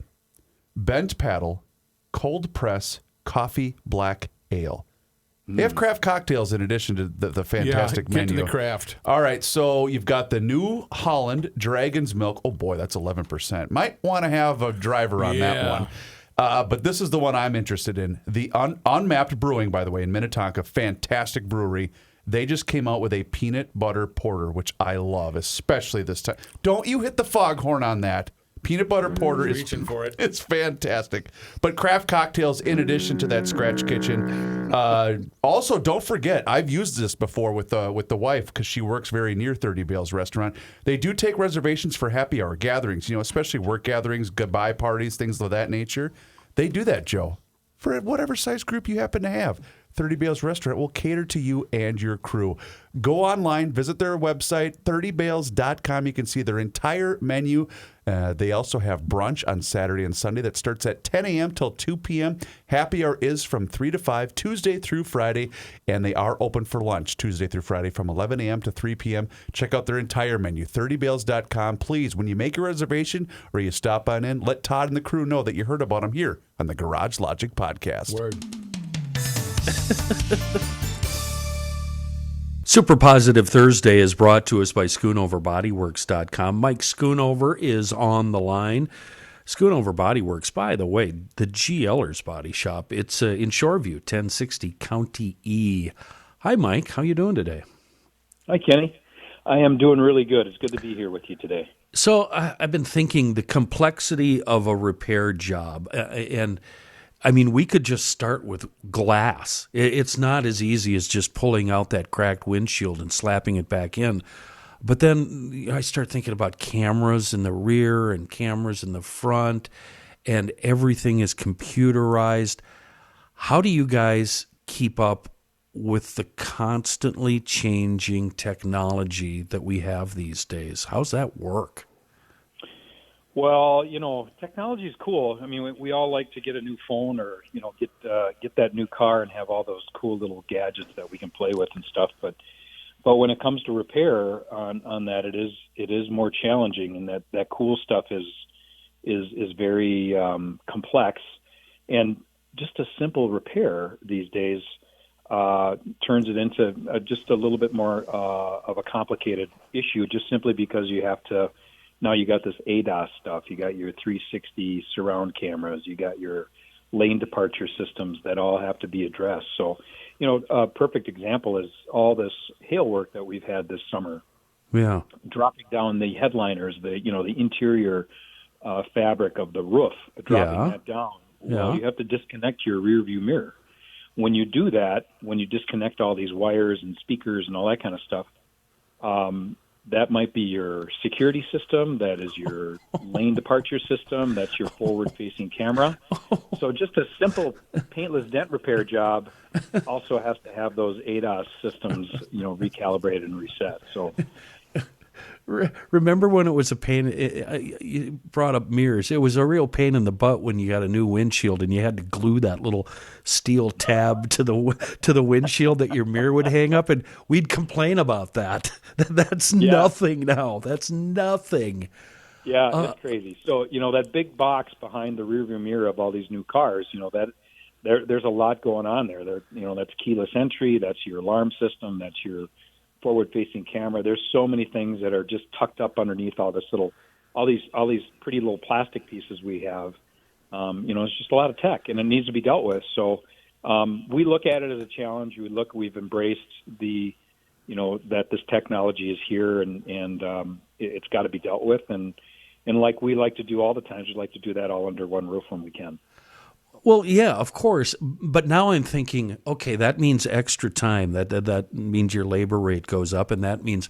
Bent paddle, cold press, coffee, black ale. They have craft cocktails in addition to the fantastic get menu. to the craft. All right, so you've got the New Holland Dragon's Milk. Oh, boy, that's 11%. Might want to have a driver on that Yeah. one. But this is the one I'm interested in. The Unmapped Brewing, by the way, in Minnetonka, fantastic brewery. They just came out with a peanut butter porter, which I love, especially this time. Don't you hit the foghorn on that. Peanut butter porter is reaching for it. It's fantastic. But craft cocktails in addition to that scratch kitchen. Also, don't forget, I've used this before with the wife because she works very near 30 Bales Restaurant. They do take reservations for happy hour gatherings, especially work gatherings, goodbye parties, things of that nature. They do that, Joe, for whatever size group you happen to have. 30 Bales Restaurant will cater to you and your crew. Go online, visit their website, 30bales.com. You can see their entire menu. They also have brunch on Saturday and Sunday that starts at 10 a.m. till 2 p.m. Happy hour is from 3 to 5, Tuesday through Friday, and they are open for lunch Tuesday through Friday from 11 a.m. to 3 p.m. Check out their entire menu, 30bales.com. Please, when you make a reservation or you stop on in, let Todd and the crew know that you heard about them here on the Garage Logic Podcast. Word. Super Positive Thursday is brought to us by SchoonoverBodyWorks.com. Mike Schoonover is on the line. Schoonover Body Works, by the way, the G. Eller's Body Shop. It's in Shoreview, 1060 County E. Hi, Mike. How you doing today? Hi, Kenny. I am doing really good. It's good to be here with you today. So I've been thinking the complexity of a repair job, and I mean, we could just start with glass. It's not as easy as just pulling out that cracked windshield and slapping it back in. But then I start thinking about cameras in the rear and cameras in the front, and everything is computerized. How do you guys keep up with the constantly changing technology that we have these days? How's that work? Well, technology is cool. I mean, we all like to get a new phone or, get that new car and have all those cool little gadgets that we can play with and stuff. But when it comes to repair on that, it is more challenging, and that cool stuff is very complex. And just a simple repair these days, turns it into just a little bit more of a complicated issue, just simply because you have to. Now you got this ADAS stuff. You got your 360 surround cameras. You got your lane departure systems that all have to be addressed. So, a perfect example is all this hail work that we've had this summer. Yeah. Dropping down the headliners, the interior fabric of the roof, dropping that down. Well, you have to disconnect your rear view mirror. When you do that, when you disconnect all these wires and speakers and all that kind of stuff, that might be your security system. That is your lane departure system. That's your forward-facing camera. So just a simple paintless dent repair job also has to have those ADAS systems, recalibrated and reset. So. Remember when it was a pain? You brought up mirrors. It was a real pain in the butt when you got a new windshield and you had to glue that little steel tab to the windshield that your mirror would hang up, and we'd complain about that. That's nothing now. That's nothing. Yeah, it's crazy. So that big box behind the rearview mirror of all these new cars, that there's a lot going on there. That's keyless entry. That's your alarm system. That's your forward-facing camera. There's so many things that are just tucked up underneath all these pretty little plastic pieces we have. It's just a lot of tech, and it needs to be dealt with. So we look at it as a challenge. We've embraced that this technology is here, and it's got to be dealt with. And like we like to do all the times, we like to do that all under one roof when we can. Well, yeah, of course. But now I'm thinking, okay, that means extra time. That means your labor rate goes up, and that means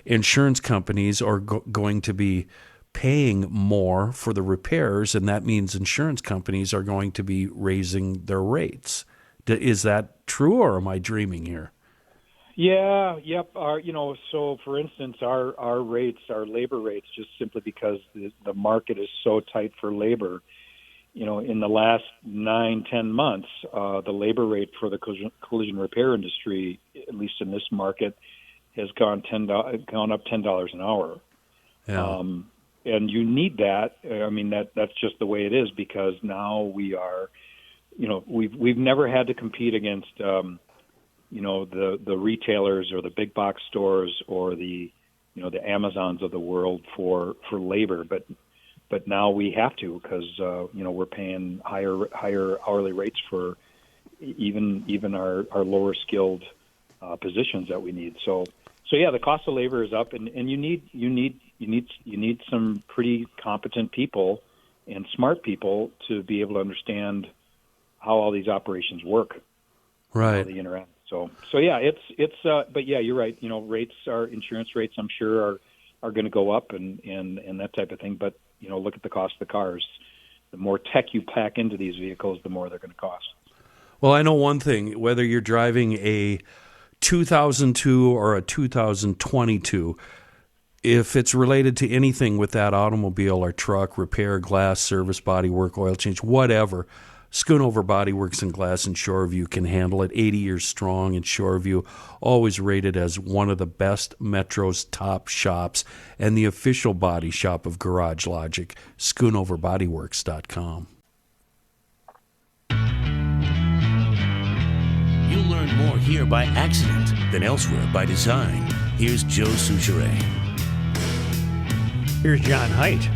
insurance companies are going to be paying more for the repairs, and that means insurance companies are going to be raising their rates. Is that true, or am I dreaming here? Yeah, yep. So for instance, our rates, our labor rates, just simply because the market is so tight for labor. In the last 9-10 months, the labor rate for the collision repair industry, at least in this market, has gone up $10 an hour. Yeah. And you need that. I mean, that's just the way it is, because now we are, we've never had to compete against, the retailers or the big box stores or the Amazons of the world for labor, but now we have to, because we're paying higher hourly rates for even our lower skilled positions that we need. So yeah, the cost of labor is up, and you need some pretty competent people and smart people to be able to understand how all these operations work. Right. How they interact. So yeah, it's but yeah, you're right. Insurance rates, I'm sure are going to go up and that type of thing. But look at the cost of the cars. The more tech you pack into these vehicles, the more they're going to cost. Well, I know one thing, whether you're driving a 2002 or a 2022, if it's related to anything with that automobile or truck, repair, glass, service, body work, oil change, whatever, Schoonover Body Works and Glass in Shoreview can handle it. 80 years strong in Shoreview, always rated as one of the best Metro's top shops, and the official body shop of Garage Logic, schoonoverbodyworks.com. You'll learn more here by accident than elsewhere by design. Here's Joe Souchere. Here's John Heidt.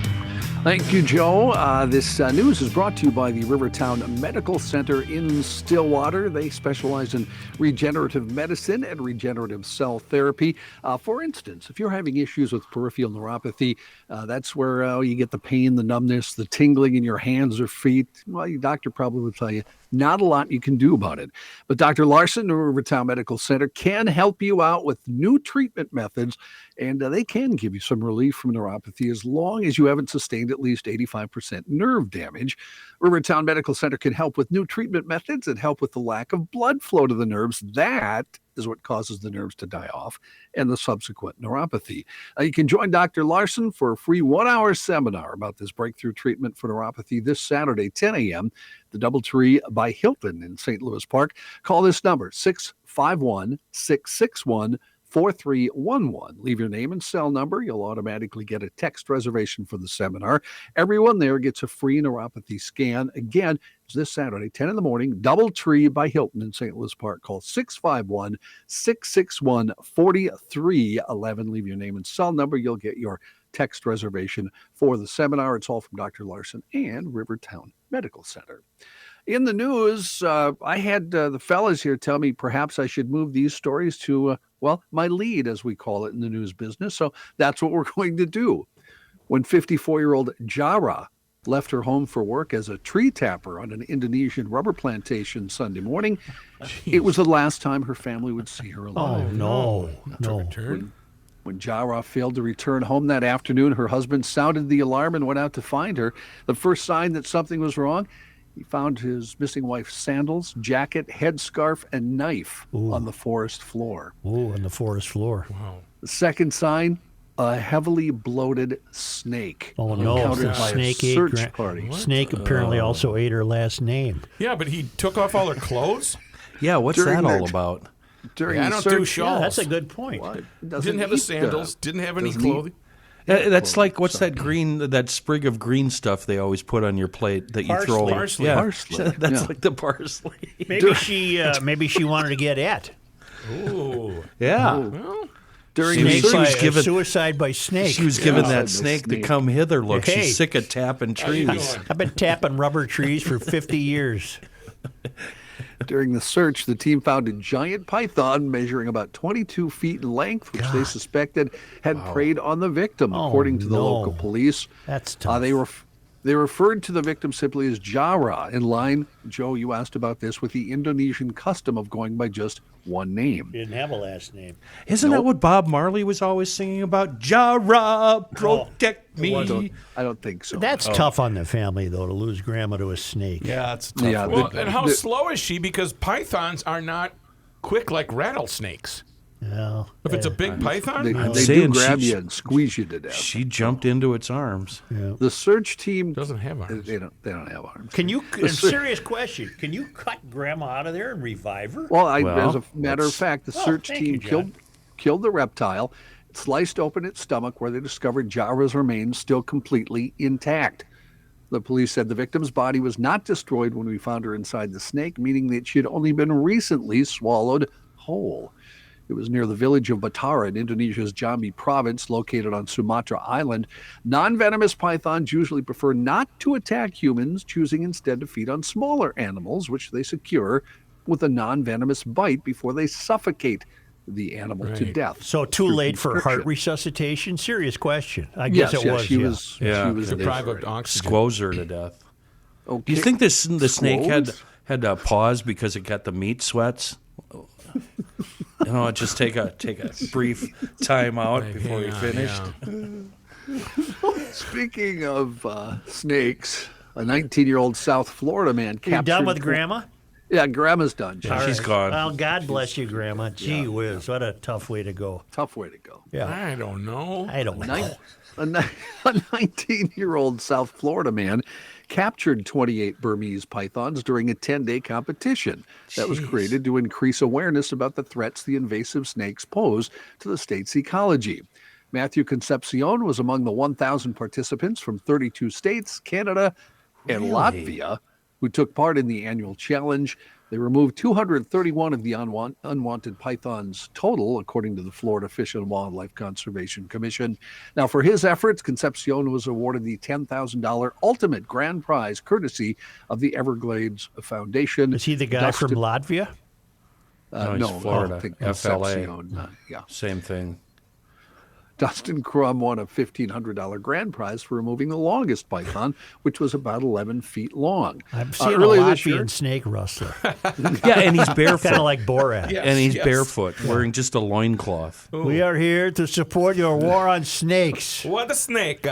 Thank you, Joe. This news is brought to you by the Rivertown Medical Center in Stillwater. They specialize in regenerative medicine and regenerative cell therapy. For instance, if you're having issues with peripheral neuropathy, that's where you get the pain, the numbness, the tingling in your hands or feet. Well, your doctor probably would tell you not a lot you can do about it. But Dr. Larson, the Rivertown Medical Center, can help you out with new treatment methods, and they can give you some relief from neuropathy as long as you haven't sustained at least 85% nerve damage. Rivertown Medical Center can help with new treatment methods and help with the lack of blood flow to the nerves. That is what causes the nerves to die off and the subsequent neuropathy. You can join Dr. Larson for a free 1-hour seminar about this breakthrough treatment for neuropathy this Saturday, 10 a.m., the Doubletree by Hilton in St. Louis Park. Call this number, 651-661-3682. 4311. Leave your name and cell number. You'll automatically get a text reservation for the seminar. Everyone there gets a free neuropathy scan. Again, it's this Saturday, 10 in the morning, DoubleTree by Hilton in St. Louis Park. Call 651-661-4311. Leave your name and cell number. You'll get your text reservation for the seminar. It's all from Dr. Larson and Rivertown Medical Center. In the news, I had the fellas here tell me perhaps I should move these stories to, my lead, as we call it in the news business. So that's what we're going to do. When 54-year-old Jara left her home for work as a tree tapper on an Indonesian rubber plantation Sunday morning, it was the last time her family would see her alive. No. When Jara failed to return home that afternoon, her husband sounded the alarm and went out to find her. The first sign that something was wrong, he found his missing wife's sandals, jacket, headscarf, and knife on the forest floor. On the forest floor. Wow. The second sign, a heavily bloated snake. Oh, no. Encountered The by snake a ate search party. Snake apparently also ate her last name. Yeah, but he took off all her clothes? Yeah, what's During that all that- about? During I the don't search, do shawls. Yeah, that's a good point. Well, it Didn't have the eat, sandals, didn't have any doesn't eat- clothing. That's like, what's that sprig of green stuff they always put on your plate that you throw? Parsley. Yeah, Parsley. that's Yeah. like the parsley. Maybe she wanted to get at. Ooh. Yeah. Well, During Maybe the she search, was given- suicide by snake. She was giving Yeah. that The snake the snake. come hither look. Hey. She's sick of tapping how you trees. doing? I've been tapping rubber trees for 50 years. During the search, the team found a giant python measuring about 22 feet in length, which they suspected had preyed on the victim, Oh, according to the no. local police. That's tough. They referred to the victim simply as Jara, in line, Joe, you asked about this, with the Indonesian custom of going by just one name. Didn't have a last name. Isn't that what Bob Marley was always singing about? Jara, protect me. I don't think so. That's tough on the family, though, to lose grandma to a snake. Yeah, it's tough. Yeah, Well, and how slow is she? Because pythons are not quick like rattlesnakes. Well, If it's a big python, they do saying grab she- you and squeeze you to death. She jumped into its arms. The search team doesn't have arms. They don't have arms. can you? A serious question. Can you cut grandma out of there and revive her? Well, Well, as a matter of fact, the search thank team you, John. killed the reptile, sliced open its stomach, where they discovered Jara's remains still completely intact. The police said the victim's body was not destroyed when we found her inside the snake, meaning that she had only been recently swallowed whole. It was near the village of Batara in Indonesia's Jambi province, located on Sumatra Island. Non-venomous pythons usually prefer not to attack humans, choosing instead to feed on smaller animals, which they secure with a non-venomous bite before they suffocate the animal to Right. death. So too through late for heart constriction. resuscitation? Serious question. I Yes, guess it was. she yeah. was. Yeah. She was deprived dead. of oxygen. Squoze her to death. Okay. Do you think the snake Squoze? had to pause because it got the meat sweats? Just take a brief time out before you finished. Speaking of snakes, a 19-year-old South Florida man You captured. done with grandma? Yeah, grandma's done. Yeah, she's gone. Well, God bless you, grandma. Gee whiz, what a tough way to go. Tough way to go. Yeah, I don't know. I don't know. A 19-year-old South Florida man captured 28 Burmese pythons during a 10-day competition that was created to increase awareness about the threats the invasive snakes pose to the state's ecology. Matthew Concepcion was among the 1,000 participants from 32 states, Canada, and Latvia who took part in the annual challenge. They removed 231 of the unwanted pythons total, according to the Florida Fish and Wildlife Conservation Commission. Now, for his efforts, Concepcion was awarded the $10,000 ultimate grand prize, courtesy of the Everglades Foundation. Is he the guy from Latvia? No, he's no, Florida, I don't think FLA. Concepcion, yeah. Same thing. Dustin Crum won a $1,500 grand prize for removing the longest python, which was about 11 feet long. I'm seeing a Earlier this year, Latvian snake rustler. Yeah, and he's barefoot. Kind of like Borat. Yes, and he's yes. barefoot, wearing just a loincloth. We are here to support your war on snakes. What a snake.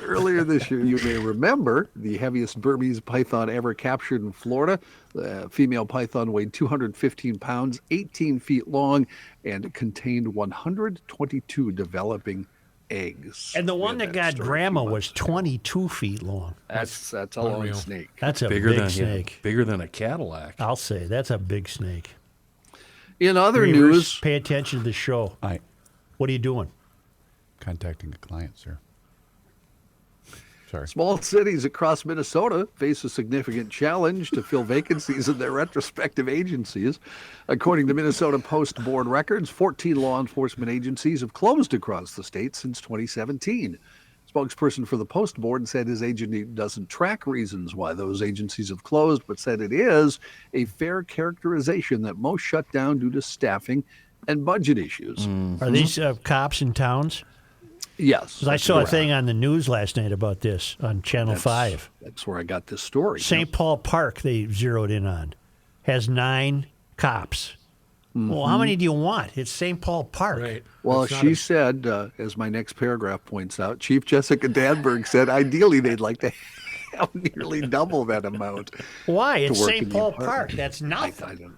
Earlier this year, you may remember the heaviest Burmese python ever captured in Florida. The female python weighed 215 pounds, 18 feet long, and it contained 122 developing eggs. And the We one had that got story a grandma few was months ago. 22 feet long. That's a long unreal. snake. That's a Bigger big than snake. bigger than a Cadillac. I'll say that's a big snake. In other Reavers, news, pay attention to the show. What are you doing? Contacting a client, sir. Sorry. small cities across Minnesota face a significant challenge to fill vacancies in their respective agencies. According to Minnesota Post Board records, 14 law enforcement agencies have closed across the state since 2017. Spokesperson for the Post Board said his agency doesn't track reasons why those agencies have closed, but said it is a fair characterization that most shut down due to staffing and budget issues. Are these cops in towns? Yes. 'Cause I saw a thing on the news last night about this on Channel 5. That's where I got this story. St. Paul Park, they zeroed in on, has 9 cops. Well, how many do you want? It's St. Paul Park. Right. Well, It's not she said, as my next paragraph points out, Chief Jessica Danberg said, ideally they'd like to have nearly double that amount. Why? It's work St. in the Paul apartment. Park. That's nothing.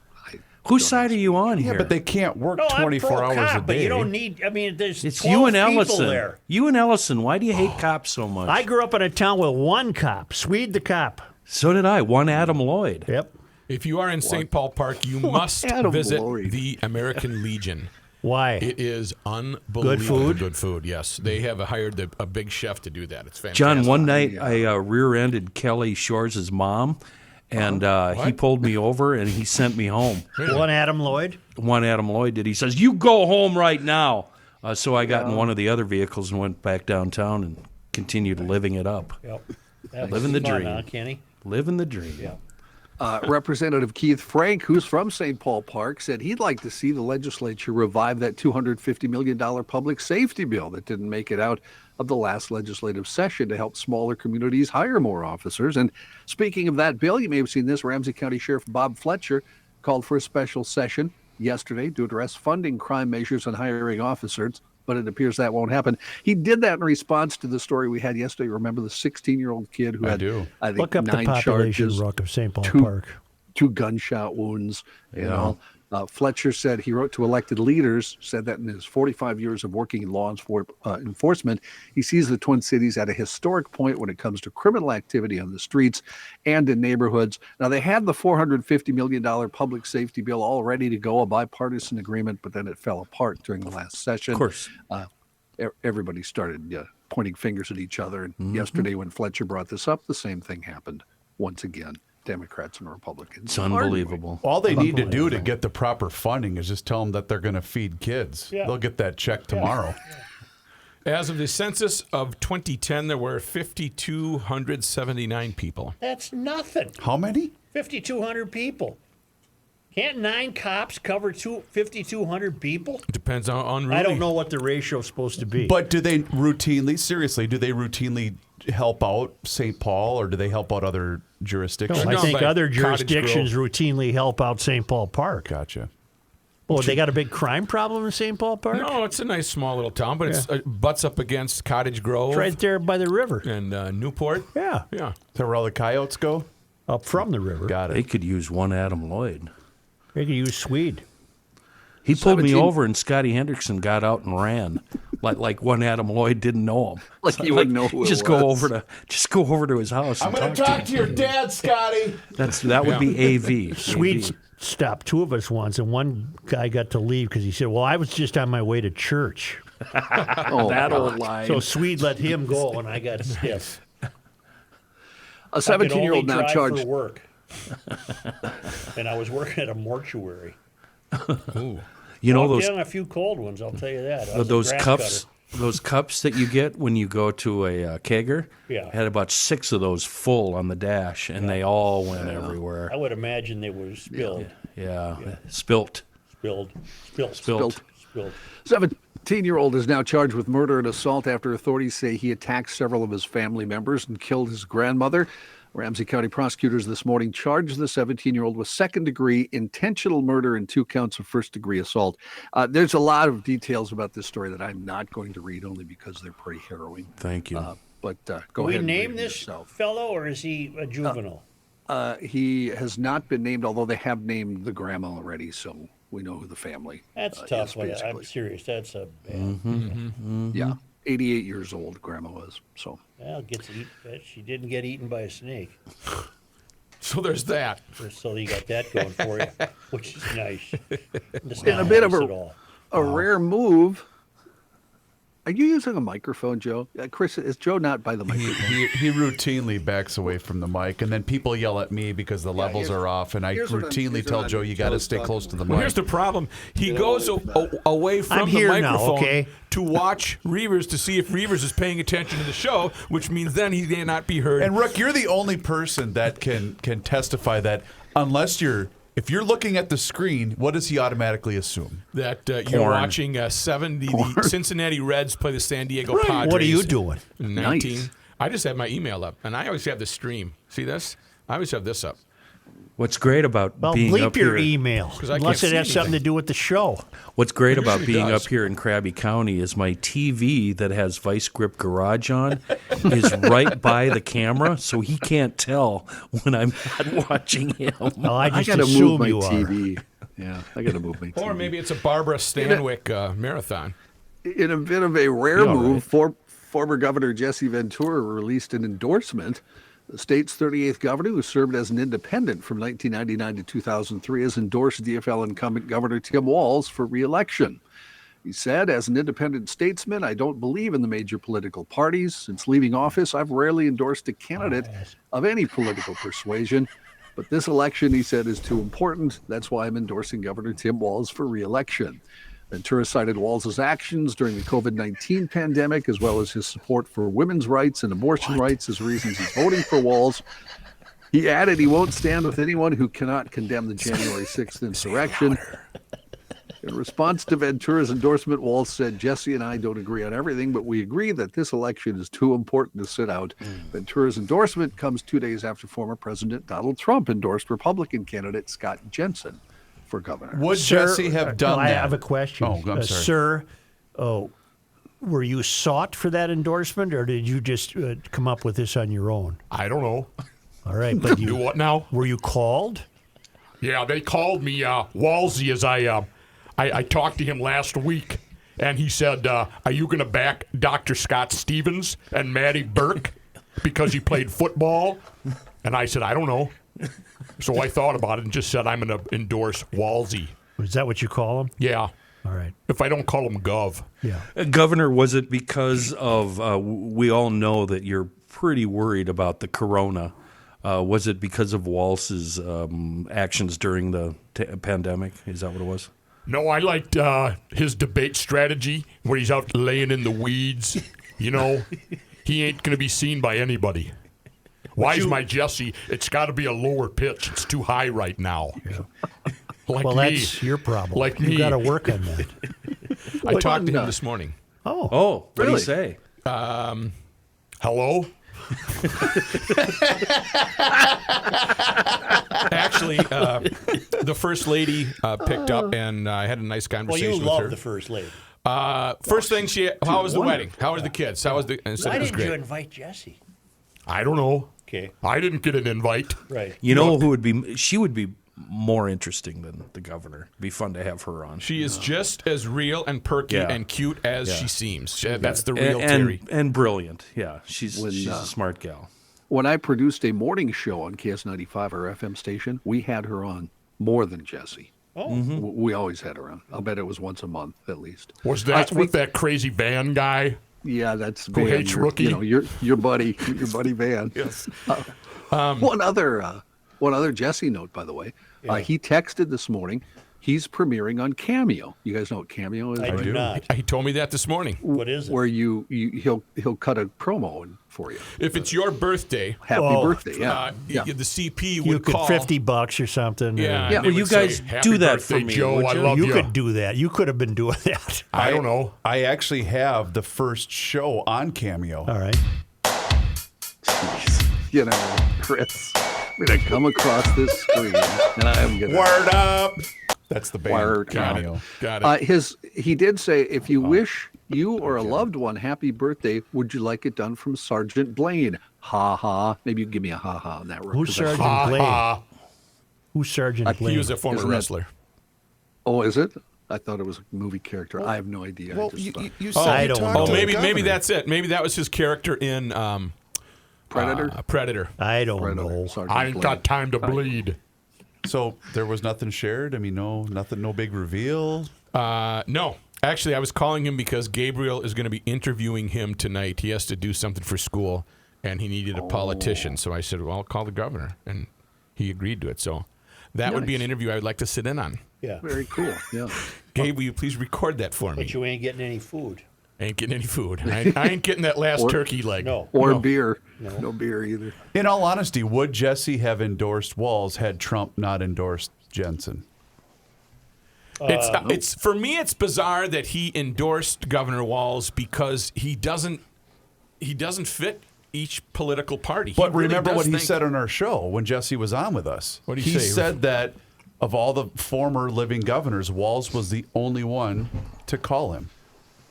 Whose side are you on Yeah, here? but they can't work No, I'm 24 pro hours cop, a but day. you don't need. I mean, there's It's 12 you and people Ellison. there. You and Ellison. Why do you hate cops so much? I grew up in a town with 1 cop, Swede the cop. So did I. One Adam Lloyd. Yep. If you are in St. Paul Park, you must Adam visit Lloyd. the American Legion. Why? It is unbelievable. food? Good food, yes. They have hired a big chef to do that. It's fantastic. John, one night I rear-ended Kelly Shores' mom, and he pulled me over and he sent me home. One Adam Lloyd? One Adam Lloyd did. He says, "You go home right now." So I got in one of the other vehicles and went back downtown and continued living it up. Yep. That Living was the fun, dream. huh, Kenny? Living the dream. Yeah. Representative Keith Frank, who's from St. Paul Park, said he'd like to see the legislature revive that $250 million public safety bill that didn't make it out of the last legislative session to help smaller communities hire more officers. And speaking of that bill, you may have seen this, Ramsey County Sheriff Bob Fletcher called for a special session yesterday to address funding crime measures and hiring officers, but it appears that won't happen. He did that in response to the story we had yesterday. Remember the 16-year-old kid who had, I think, Look up the 9 population, charges, Rook, of St. Paul 2 Park. 2 gunshot wounds, you know. Fletcher said he wrote to elected leaders, said that in his 45 years of working in law enforcement, he sees the Twin Cities at a historic point when it comes to criminal activity on the streets and in neighborhoods. Now, they had the $450 million public safety bill all ready to go, a bipartisan agreement, but then it fell apart during the last session. Of course. Everybody started pointing fingers at each other. And yesterday when Fletcher brought this up, the same thing happened once again. Democrats and Republicans. It's unbelievable. All they need to do to get the proper funding is just tell them that they're going to feed kids. Yeah. They'll get that check tomorrow. As of the census of 2010, there were 5,279 people. That's nothing. How many? 5,200 people. Can't 9 cops cover 5,200 people? It depends on really. I don't know what the ratio is supposed to be. But do they routinely help out St. Paul, or do they help out other jurisdictions? I think by other Cottage jurisdictions routinely help out St. Paul Park. Gotcha. Oh, they got a big crime problem in St. Paul Park? No, it's a nice small little town, but it's butts up against Cottage Grove It's right there by the river. and Newport. Yeah, Yeah. Is that where all the coyotes go? up from the river. Got They it. could use one Adam Lloyd. They could use Swede. He pulled me 17 over, and Scotty Hendrickson got out and ran, like one Adam Lloyd didn't know him. Like you wouldn't know who it just was. go over to his house. I'm and going to talk to your dad, Scotty. That would be AV. Swede stopped 2 of us once, and one guy got to leave because he said, well, I was just on my way to church. Oh, that old line. So Swede let him go, and I got stiff. A 17-year-old now charged. for work. And I was working at a mortuary. You know Walked those in on a few cold ones, I'll tell you that. I was a those grass cups. cutter. Those cups that you get when you go to a kegger, Yeah. had about 6 of those full on the dash, and they all went everywhere. I would imagine they were spilled. Yeah. Spilt. 17-year-old is now charged with murder and assault after authorities say he attacked several of his family members and killed his grandmother. Ramsey County prosecutors this morning charged the 17-year-old with second-degree intentional murder and 2 counts of first-degree assault. There's a lot of details about this story that I'm not going to read, only because they're pretty harrowing. Thank you. But go Can we ahead and name read it this yourself. fellow, or is he a juvenile? He has not been named, although they have named the grandma already, so we know who the family That's is, tough. I'm basically. serious. That's a bad. Yeah, 88 years old, grandma was. So Well, she didn't get eaten by a snake. So there's that. So you got that going for you, which is nice. It's In not a bit of nice at all. a rare move. Are you using a microphone, Joe? Chris, is Joe not by the microphone? He routinely backs away from the mic, and then people yell at me because the levels are off, and I routinely tell Joe, you got to stay close to the mic. Well, here's the problem. He goes away from I'm the here now, microphone okay? to watch Reavers to see if Reavers is paying attention to the show, which means then he may not be heard. And Rook, you're the only person that can testify that if you're looking at the screen, what does he automatically assume? That you're watching the Cincinnati Reds play the San Diego Padres. What are you doing? 19. Nice. I just have my email up, and I always have the stream. See this? I always have this up. What's great about Well, being bleep up your here, email, I can't unless it see has something to anything. do with the show. what's great It about usually being does. up here in Krabby County is my TV that has Vice Grip Garage on is right by the camera, so he can't tell when I'm not watching him. Well, I just got to move assume my you are. TV. Yeah, I got to move my TV. Or maybe it's a Barbara Stanwyck marathon. In a bit of a rare move, former Governor Jesse Ventura released an endorsement. The state's 38th governor, who served as an independent from 1999 to 2003, has endorsed DFL incumbent Governor Tim Walz for re-election. He said, as an independent statesman, I don't believe in the major political parties. Since leaving office, I've rarely endorsed a candidate of any political persuasion. But this election, he said, is too important. That's why I'm endorsing Governor Tim Walz for re-election. Ventura cited Walz's actions during the COVID-19 pandemic, as well as his support for women's rights and abortion rights as reasons he's voting for Walz. He added he won't stand with anyone who cannot condemn the January 6th insurrection. In response to Ventura's endorsement, Walz said, Jesse and I don't agree on everything, but we agree that this election is too important to sit out. Ventura's endorsement comes 2 days after former President Donald Trump endorsed Republican candidate Scott Jensen for governor. Would Sir, Jesse have done I that? have a question. Oh, I'm sorry. Sir, were you sought for that endorsement, or did you just come up with this on your own? I don't know. All right, but Do what now? were you called? Yeah, they called me Walsy as I talked to him last week, and he said, are you going to back Dr. Scott Stevens and Matty Burke because he played football? And I said, I don't know. So I thought about it and just said, I'm going to endorse Walsy. Is that what you call him? Yeah. All right. If I don't call him Gov. Yeah. Governor, was it because of, we all know that you're pretty worried about the corona. Was it because of Walz's actions during the pandemic? Is that what it was? No, I liked his debate strategy where he's out laying in the weeds. You know, he ain't going to be seen by anybody. Why's my Jesse? It's got to be a lower pitch. It's too high right now. Like Well, me. that's your problem. Like you me. got to work on that. I talked to him this morning. Oh, what did he say? Hello? Actually, the first lady picked up, and I had a nice Well, conversation you with love her. the first lady. First thing how was the wedding? How was the kids? How was the? And said Why it was didn't you great. invite Jesse? I don't know. Okay. I didn't get an invite. Right. You know who would be? She would be more interesting than the governor. It'd be fun to have her on. She is just as real and perky Yeah. and cute as she seems. That's the real and, Terry. and brilliant. Yeah, she's When, a smart gal. When I produced a morning show on KS95, our FM station, we had her on more than Jesse. Oh. We always had her on. I'll bet it was once a month at least. Was that with that crazy van guy? Yeah, that's Who Van. hates your, Rookie? You know, your buddy Van. Yes. One other Jesse note, by the way. He texted this morning. He's premiering on Cameo. You guys know what Cameo is? I right? do not. He told me that this morning. What is it? Where he'll cut a promo in for you. If it's your birthday, Happy birthday! Yeah, the CP You would could call. $50 or something. Yeah, or- and they well, you would say, guys "Happy do that for birthday, me, Joe. would I you? love you you." could do that. You could have been doing that. I don't know. I actually have the first show on Cameo. All right. you know, Chris. I'm gonna come across this screen, and I'm gonna Word up. That's the band Word. Cameo. Got it. He did say, if you wish you or a loved one happy birthday, would you like it done from Sergeant Blaine? Ha ha. Maybe you give me a ha ha on that. Rook, Who's 'cause I- Sergeant Blaine? Ah, Who's Sergeant Blaine? he was a former Isn't that- wrestler. Oh, is it? I thought it was a movie character. I have no idea. I Well, just thought- you I said you don't talked know. to Oh, the maybe governor. that's it. Maybe that was his character in Predator? Predator. I don't Predator. know. Sergeant I ain't Blade. got time to bleed. So there was nothing shared. I mean, no big reveal. No. Actually, I was calling him because Gabriel is going to be interviewing him tonight. He has to do something for school, and he needed a politician. So I said, well, I'll call the governor. And he agreed to it. So that would be an interview I would like to sit in on. Yeah. Very cool. Yeah. Gabe, will you please record that for me? But you ain't getting any food. I ain't getting any food. I ain't getting that last turkey leg. No. Or beer. No beer either. In all honesty, would Jesse have endorsed Walz had Trump not endorsed Jensen? It's for me. It's bizarre that he endorsed Governor Walz because he doesn't fit each political party. But remember what he said on our show when Jesse was on with us. What did he He say? said that of all the former living governors, Walz was the only one to call him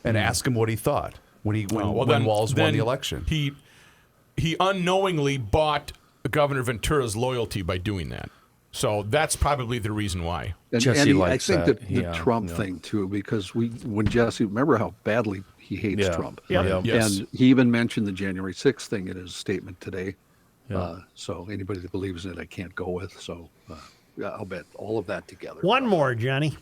and ask him what he thought when Walz won the election. He unknowingly bought Governor Ventura's loyalty by doing that. So that's probably the reason why. And, Jesse likes I think that. the Trump thing too, because when Jesse, remember how badly he hates Trump. Yeah. Yes. And he even mentioned the January 6th thing in his statement today. Yeah. So anybody that believes in it, I can't go with. So I'll bet all of that together. One more, Johnny.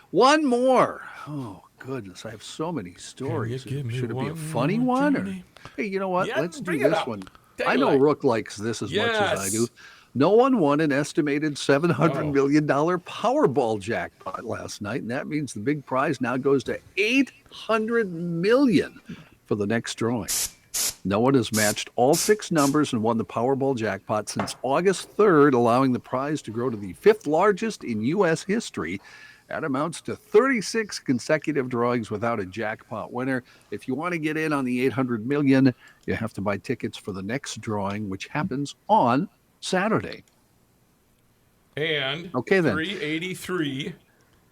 One more. Oh, goodness. I have so many stories. give me Should it be a one funny more, one? Or, Johnny? hey, you know what? Yeah, Let's do bring it this up. one. Take I it know away. Rook likes this as much as I Yes. do. No one won an estimated $700 million Powerball jackpot last night, and that means the big prize now goes to $800 million for the next drawing. No one has matched all 6 numbers and won the Powerball jackpot since August 3rd, allowing the prize to grow to the 5th largest in U.S. history. That amounts to 36 consecutive drawings without a jackpot winner. If you want to get in on the $800 million, you have to buy tickets for the next drawing, which happens on Saturday. And Okay, then. 383,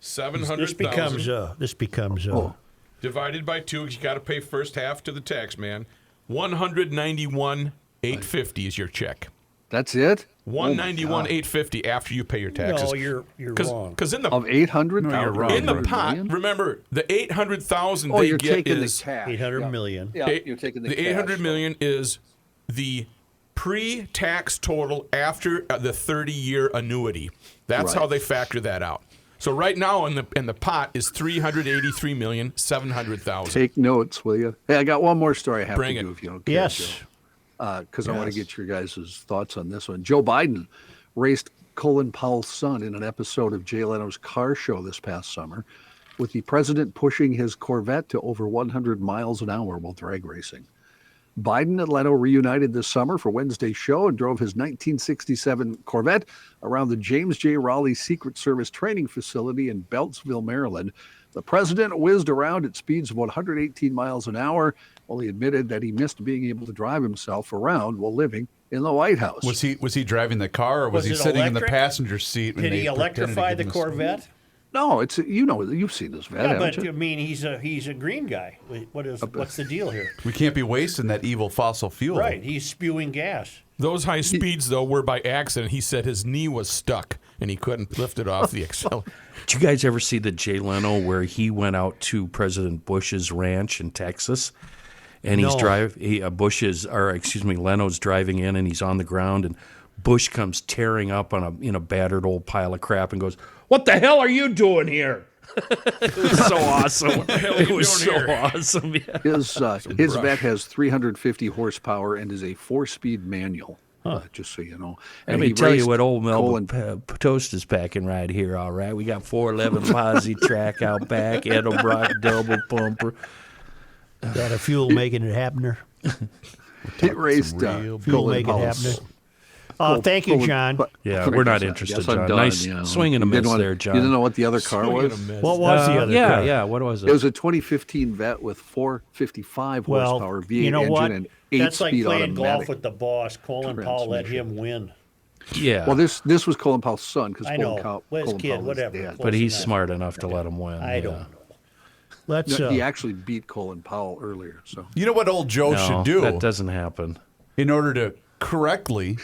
700,000 This becomes divided by 2. You got to pay first half to the tax man. 191,850 is your check. That's it? 191,850 after you pay your taxes. No, you're wrong. Because in the Of 800,000? No, you're wrong. in the 800 pot, million? remember the 800,000 Oh, they you're get taking is the cash. 800 million. Yeah, you're taking the cash. 800 million is the pre-tax total after the 30-year annuity. That's Right. how they factor that out. So right now in the pot is 383,700,000. Take notes, will you? Hey, I got one more story I have Bring to it. do if you don't care. Yes. Because I want to get your guys' thoughts on this one. Joe Biden raced Colin Powell's son in an episode of Jay Leno's Car Show this past summer, with the president pushing his Corvette to over 100 miles an hour while drag racing. Biden and Leno reunited this summer for Wednesday's show and drove his 1967 Corvette around the James J. Rowley Secret Service training facility in Beltsville, Maryland. The president whizzed around at speeds of 118 miles an hour, while he admitted that he missed being able to drive himself around while living in the White House. Was he driving the car or was he it sitting in the electric? passenger seat? when Did they he pretended to electrify give the him a Corvette? No, it's you've seen this vet, Yeah, haven't but you? I mean, he's a green guy. What's the deal here? We can't be wasting that evil fossil fuel. Right, he's spewing gas. Those high speeds, though, were by accident. He said his knee was stuck and he couldn't lift it off the accelerator. Did you guys ever see the Jay Leno where he went out to President Bush's ranch in Texas? And he's No. Leno's driving in and he's on the ground and Bush comes tearing up on a battered old pile of crap and goes, "What the hell are you doing here?" It was so awesome. It was so awesome. Yeah. His vet has 350 horsepower and is a 4-speed manual. Just so you know. Let And me he tell you raced what old Colin- Melvin Toast is packing right here, all right? We got 411 Posse track out back, Edelbrock double pumper. Got a fuel making it happener. He raced Fuel Colin making it Powell's. happener. Oh, thank you, John. Yeah, we're not I interested, guess I'm John. done, Nice yeah. swing and a You didn't miss want- there, John. You didn't know what the other car was? What was the other car? Yeah, what was It was a 2015 Vet with 455 Well, horsepower V8 you know engine what? and That's like 8-speed playing golf automatic. with the boss. Colin Powell let him win. Yeah. Well, this was Colin Powell's son because I Colin, know. Well, his Colin kid, Powell was whatever. dad. but he's enough. smart enough to let him win. I don't know. Let's. No, he actually beat Colin Powell earlier. So You know what old Joe No, should do that doesn't happen. in order to correctly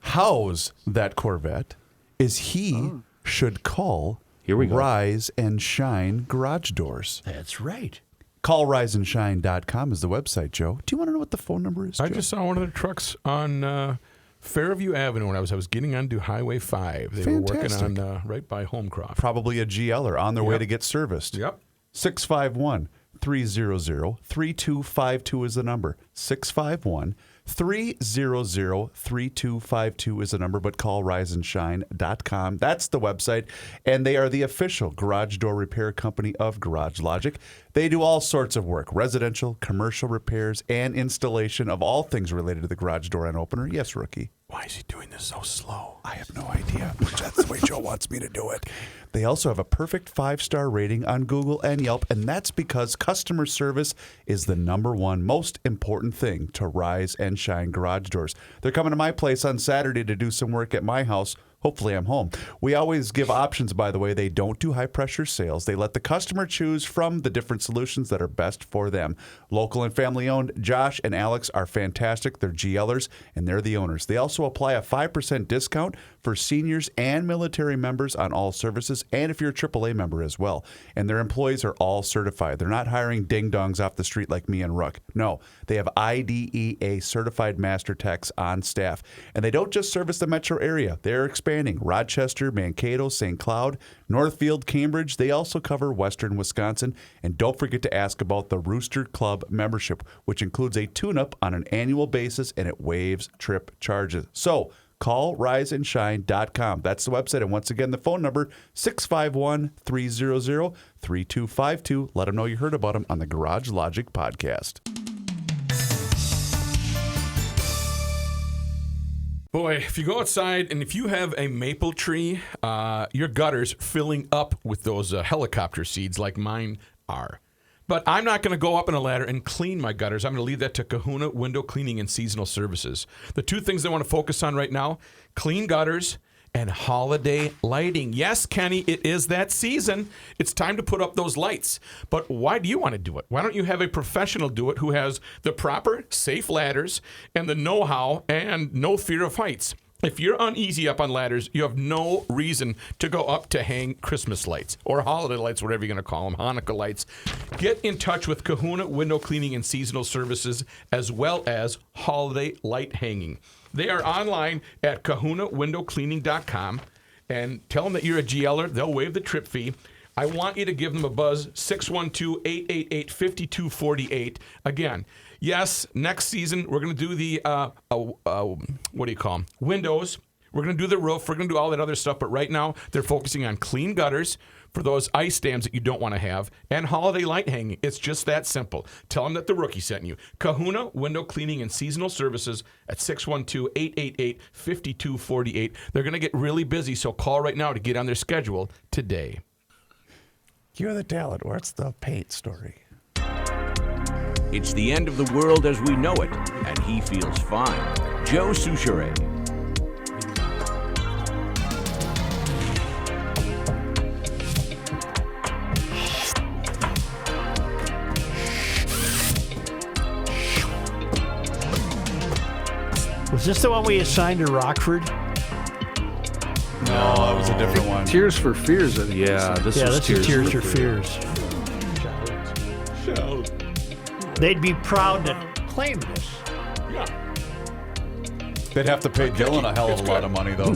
house that Corvette is he should call Here we go. Rise and Shine garage doors. That's right. Callriseandshine.com is the website, Joe. Do you want to know what the phone number is, Joe? I just saw one of their trucks on Fairview Avenue when I was getting onto Highway 5. They Fantastic. were working on right by Homecroft. Probably a GLer on their way to get serviced. Yep. 651-300-3252 is the number. 651-300-3252 is the number, but call riseandshine.com. That's the website, and they are the official garage door repair company of Garage Logic. They do all sorts of work, residential, commercial repairs, and installation of all things related to the garage door and opener. Yes, Rookie? Why is he doing this so slow? I have no idea. That's the way Joe wants me to do it. They also have a perfect 5-star rating on Google and Yelp, and that's because customer service is the number one most important thing to Rise and Shine garage doors. They're coming to my place on Saturday to do some work at my house. Hopefully I'm home. We always give options, by the way. They don't do high-pressure sales. They let the customer choose from the different solutions that are best for them. Local and family-owned, Josh and Alex are fantastic. They're GLers, and they're the owners. They also apply a 5% discount for seniors and military members on all services, and if you're a AAA member as well. And their employees are all certified. They're not hiring ding-dongs off the street like me and Rook. No, they have IDEA certified master techs on staff. And they don't just service the metro area. They're expanding Rochester, Mankato, St. Cloud, Northfield, Cambridge. They also cover western Wisconsin. And don't forget to ask about the Rooster Club membership, which includes a tune-up on an annual basis, and it waives trip charges. So call riseandshine.com. That's the website. And once again, the phone number, 651-300-3252. Let them know you heard about them on the Garage Logic podcast. Boy, if you go outside and if you have a maple tree, your gutter's filling up with those helicopter seeds like mine are. But I'm not going to go up on a ladder and clean my gutters. I'm going to leave that to Kahuna Window Cleaning and Seasonal Services. The two things I want to focus on right now, clean gutters and holiday lighting. Yes, Kenny, it is that season. It's time to put up those lights. But why do you want to do it? Why don't you have a professional do it who has the proper safe ladders and the know-how and no fear of heights? If you're uneasy up on ladders, you have no reason to go up to hang Christmas lights or holiday lights, whatever you're going to call them, Hanukkah lights. Get in touch with Kahuna Window Cleaning and Seasonal Services as well as holiday light hanging. They are online at kahunawindowcleaning.com and tell them that you're a GLer. They'll waive the trip fee. I want you to give them a buzz, 612-888-5248. Again, yes, next season we're going to do the, what do you call them, windows. We're going to do the roof. We're going to do all that other stuff. But right now they're focusing on clean gutters for those ice dams that you don't want to have and holiday light hanging. It's just that simple. Tell them that the rookie sent you. Kahuna Window Cleaning and Seasonal Services at 612-888-5248. They're going to get really busy, so call right now to get on their schedule today. You're the talent. What's the paint story? It's the end of the world as we know it, and he feels fine. Joe Souchere. Was this the one we assigned to Rockford? No, that was a different one. Tears for Fears, I think. Yeah, this Yeah, was this is Tears for Fears. They'd be proud to claim this. They'd have to pay Dylan a hell of a lot of money, though.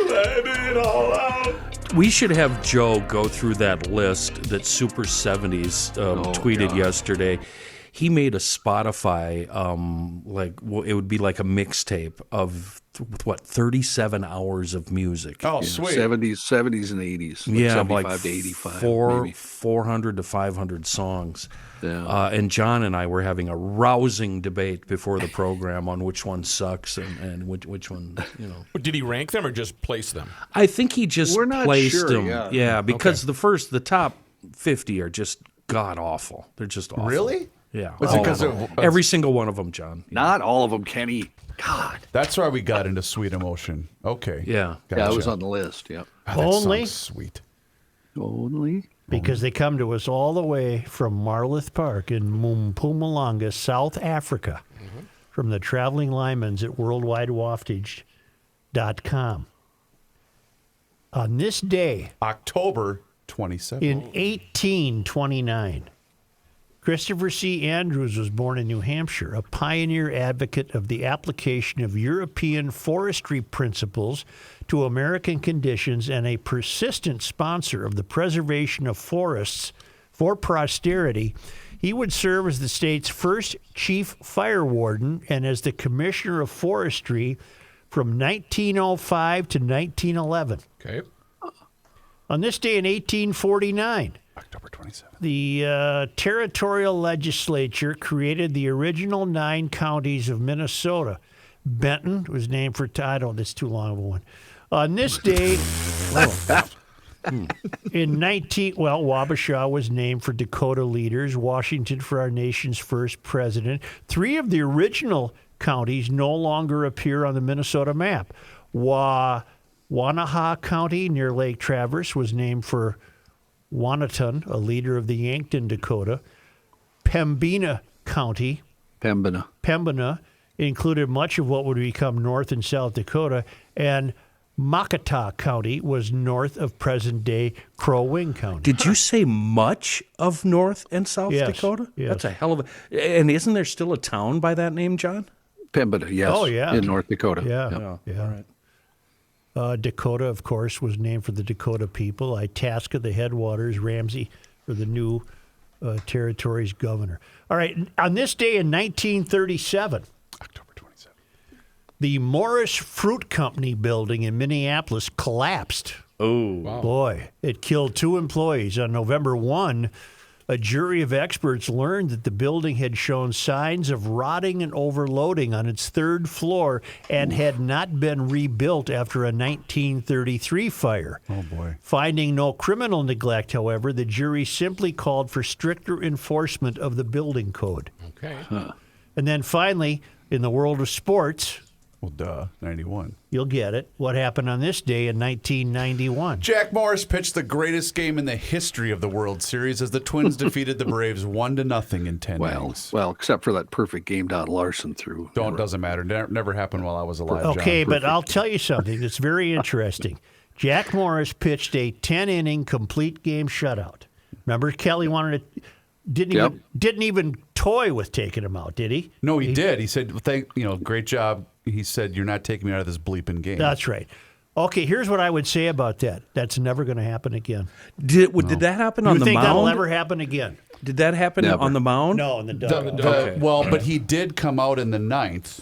Let it all out. We should have Joe go through that list that Super 70s tweeted yesterday. He made a Spotify, it would be like a mixtape of, 37 hours of music. Oh, sweet. 70s and 80s. Yeah, 75 to 85. maybe. 400 to 500 songs. Yeah. And John and I were having a rousing debate before the program on which one sucks and which one, Did he rank them or just place them? I think he just We're not placed sure, them. yeah. Because the top 50 are just god awful. They're just awful. Really? Yeah. Was it all 'cause of them. of- Every single one of them, John. Not all of them, Kenny. God. That's why we got into Sweet Emotion. Okay. Yeah. Gotcha. Yeah, it was on the list, yeah. Oh, that Only- song's sweet. Only. Because they come to us all the way from Marloth Park in Mpumalanga, South Africa, from the traveling Lymans at worldwidewaftage.com. On this day, October 27. In 1829, Christopher C. Andrews was born in New Hampshire, a pioneer advocate of the application of European forestry principles to American conditions and a persistent sponsor of the preservation of forests for posterity. He would serve as the state's first chief fire warden and as the commissioner of forestry from 1905 to 1911. Okay. On this day in 1849, October 27th. the territorial legislature created the original 9 counties of Minnesota. Benton was named for title. That's too long of a one. On this day, Wabasha was named for Dakota leaders. Washington for our nation's first president. 3 of the original counties no longer appear on the Minnesota map. Wanaha County near Lake Traverse was named for Wanatan, a leader of the Yankton Dakota. Pembina County, Pembina, included much of what would become North and South Dakota, and Makata County was north of present-day Crow Wing County. Did you say much of North and South Yes, Dakota? yes. That's a hell of a... And isn't there still a town by that name, John? Pembina, yes. Oh, yeah. In North Dakota. Yeah, Yep. yeah. All right. Dakota, of course, was named for the Dakota people. Itasca, the headwaters. Ramsey for the new territory's governor. All right, on this day in 1937, October 27th. the Morris Fruit Company building in Minneapolis collapsed. Oh. Boy, it killed 2 employees. On November 1, a jury of experts learned that the building had shown signs of rotting and overloading on its 3rd floor and had not been rebuilt after a 1933 fire. Oh, boy. Finding no criminal neglect, however, the jury simply called for stricter enforcement of the building code. Okay. And then finally, in the world of sports, Well, duh, 91. you'll get it, what happened on this day in 1991. Jack Morris pitched the greatest game in the history of the World Series as the Twins defeated the Braves 1-0 in 10 innings. Well, except for that perfect game Don Larson threw. Doesn't matter. Never happened while I was alive, John. Okay, but I'll tell you something that's very interesting. Jack Morris pitched a 10-inning complete game shutout. Remember, Kelly didn't even toy with taking him out, did he? No, he did. He said, great job. He said, you're not taking me out of this bleeping game. That's right. Okay, here's what I would say about that. That's never going to happen again. Did that happen on You the think that'll mound? ever happen again? Did that happen Never. on the mound? No, in the dugout. But he did come out in the 9th,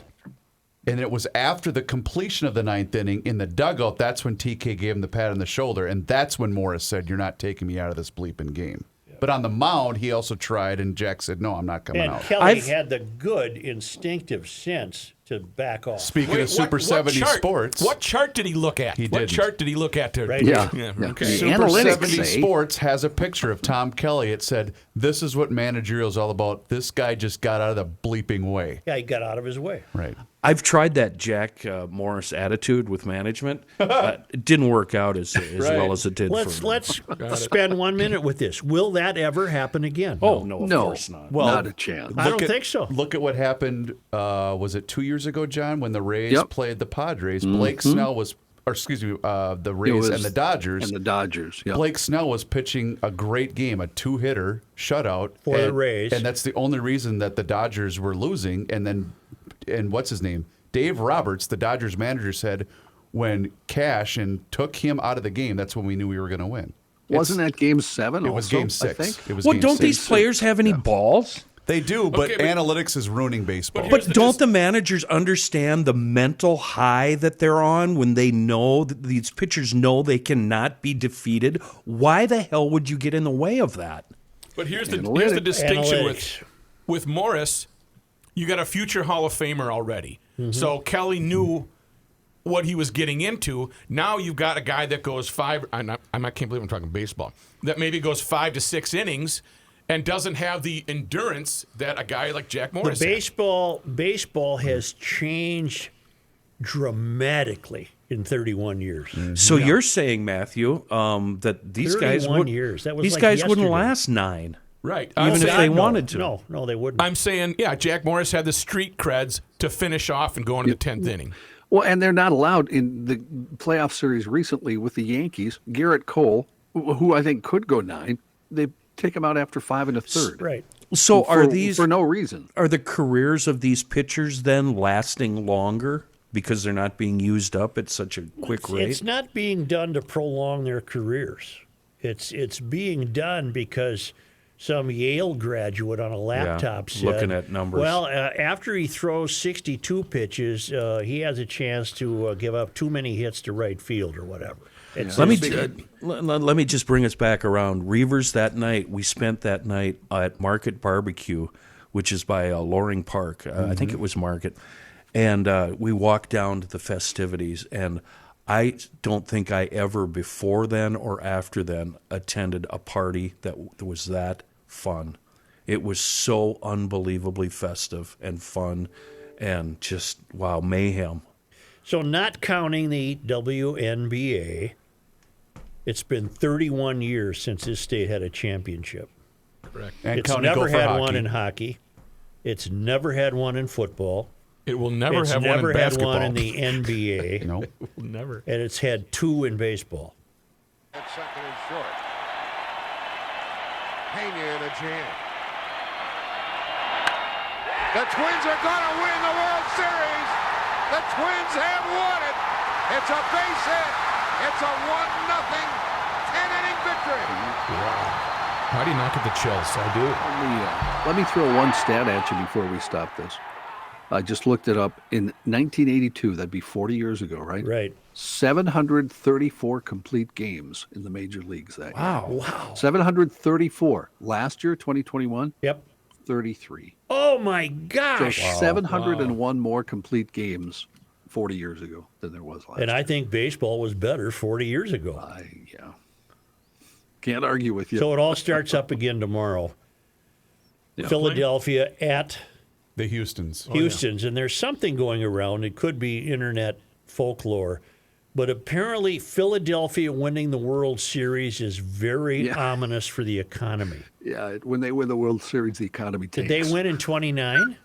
and it was after the completion of the 9th inning in the dugout. That's when TK gave him the pat on the shoulder, and that's when Morris said, you're not taking me out of this bleeping game. But on the mound, he also tried, and Jack said, no, I'm not coming And out. Kelly had the good instinctive sense to back off. Speaking of Super 70 chart, sports. What chart did he look at? He what didn't. chart did he look at? Right Yeah. here. Yeah. Okay. The Super analytics 70 say- Sports has a picture of Tom Kelly. It said, this is what managerial is all about. This guy just got out of the bleeping way. Yeah, he got out of his way. Right. I've tried that Jack Morris attitude with management. It didn't work out as well as it did Let's for me. spend 1 minute with this. Will that ever happen again? Oh, no, of No, course not. Well, not a chance. I don't think so. Look at what happened. Was it 2 years ago, John, when the Rays Yep. played the Padres? Blake Snell was, the Rays and the Dodgers. And the Dodgers, yeah. Blake Snell was pitching a great game, a 2-hitter shutout For the Rays. and that's the only reason that the Dodgers were losing. And what's his name? Dave Roberts, the Dodgers manager, said when Cash took him out of the game, that's when we knew we were going to win. Wasn't that Game 7 It was also, Game I 6. think? It was Well, game don't 6. these players have any balls? They do, but Okay, but- analytics is ruining baseball. But don't the managers understand the mental high that they're on when they know that these pitchers know they cannot be defeated? Why the hell would you get in the way of that? But here's the Analytics. distinction Analytics. with Morris. You got a future Hall of Famer already. Mm-hmm. So Kelly knew what he was getting into. Now you've got a guy that goes I can't believe I'm talking baseball. That maybe goes 5 to 6 innings and doesn't have the endurance that a guy like Jack Morris The has. baseball has changed dramatically in 31 years. So you're saying, Matthew, that these guys 31 would years. That was these like guys wouldn't yesterday. last 9, Right. even if they wanted to. No, they wouldn't. I'm saying, Jack Morris had the street creds to finish off and go into the 10th inning. Well, and they're not allowed in the playoff series recently with the Yankees. Garrett Cole who I think could go 9, they take them out after 5 1/3. Right. So for no reason? Are the careers of these pitchers then lasting longer because they're not being used up at such a quick rate? It's not being done to prolong their careers. It's being done because some Yale graduate on a laptop said, looking at numbers. Well, after he throws 62 pitches, he has a chance to give up too many hits to right field or whatever. Let me just bring us back around. Reavers, that night, we spent that night at Market Barbecue, which is by Loring Park. I think it was Market. And we walked down to the festivities, and I don't think I ever before then or after then attended a party that was that fun. It was so unbelievably festive and fun and just, wow, mayhem. So not counting the WNBA, it's been 31 years since this state had a championship. Correct. And It's counting never Gopher had hockey. one in hockey. It's never had one in football. It will never It's have never one in had basketball. one in the NBA. No. It will never. And it's had 2 in baseball. At second and short. Pena in a jam. The Twins are going to win the World Series. The Twins have won it. It's a base hit. It's a 1-0 10-inning victory. How do you not get the chills? I do. Let me throw one stat at you before we stop this. I just looked it up. In 1982, that'd be 40 years ago, right? Right. 734 complete games in the major leagues that year. Wow. 734. Last year, 2021, Yep. 33. Oh, my So gosh. 701 more complete games 40 years ago than there was last And year. I think baseball was better 40 years ago. Yeah. Can't argue with you. So it all starts up again tomorrow. Yeah. Philadelphia at The Houstons. Houston's, and there's something going around. It could be internet folklore, but apparently Philadelphia winning the World Series is very ominous for the economy. Yeah, when they win the World Series, the economy Did tanks. they win in 29?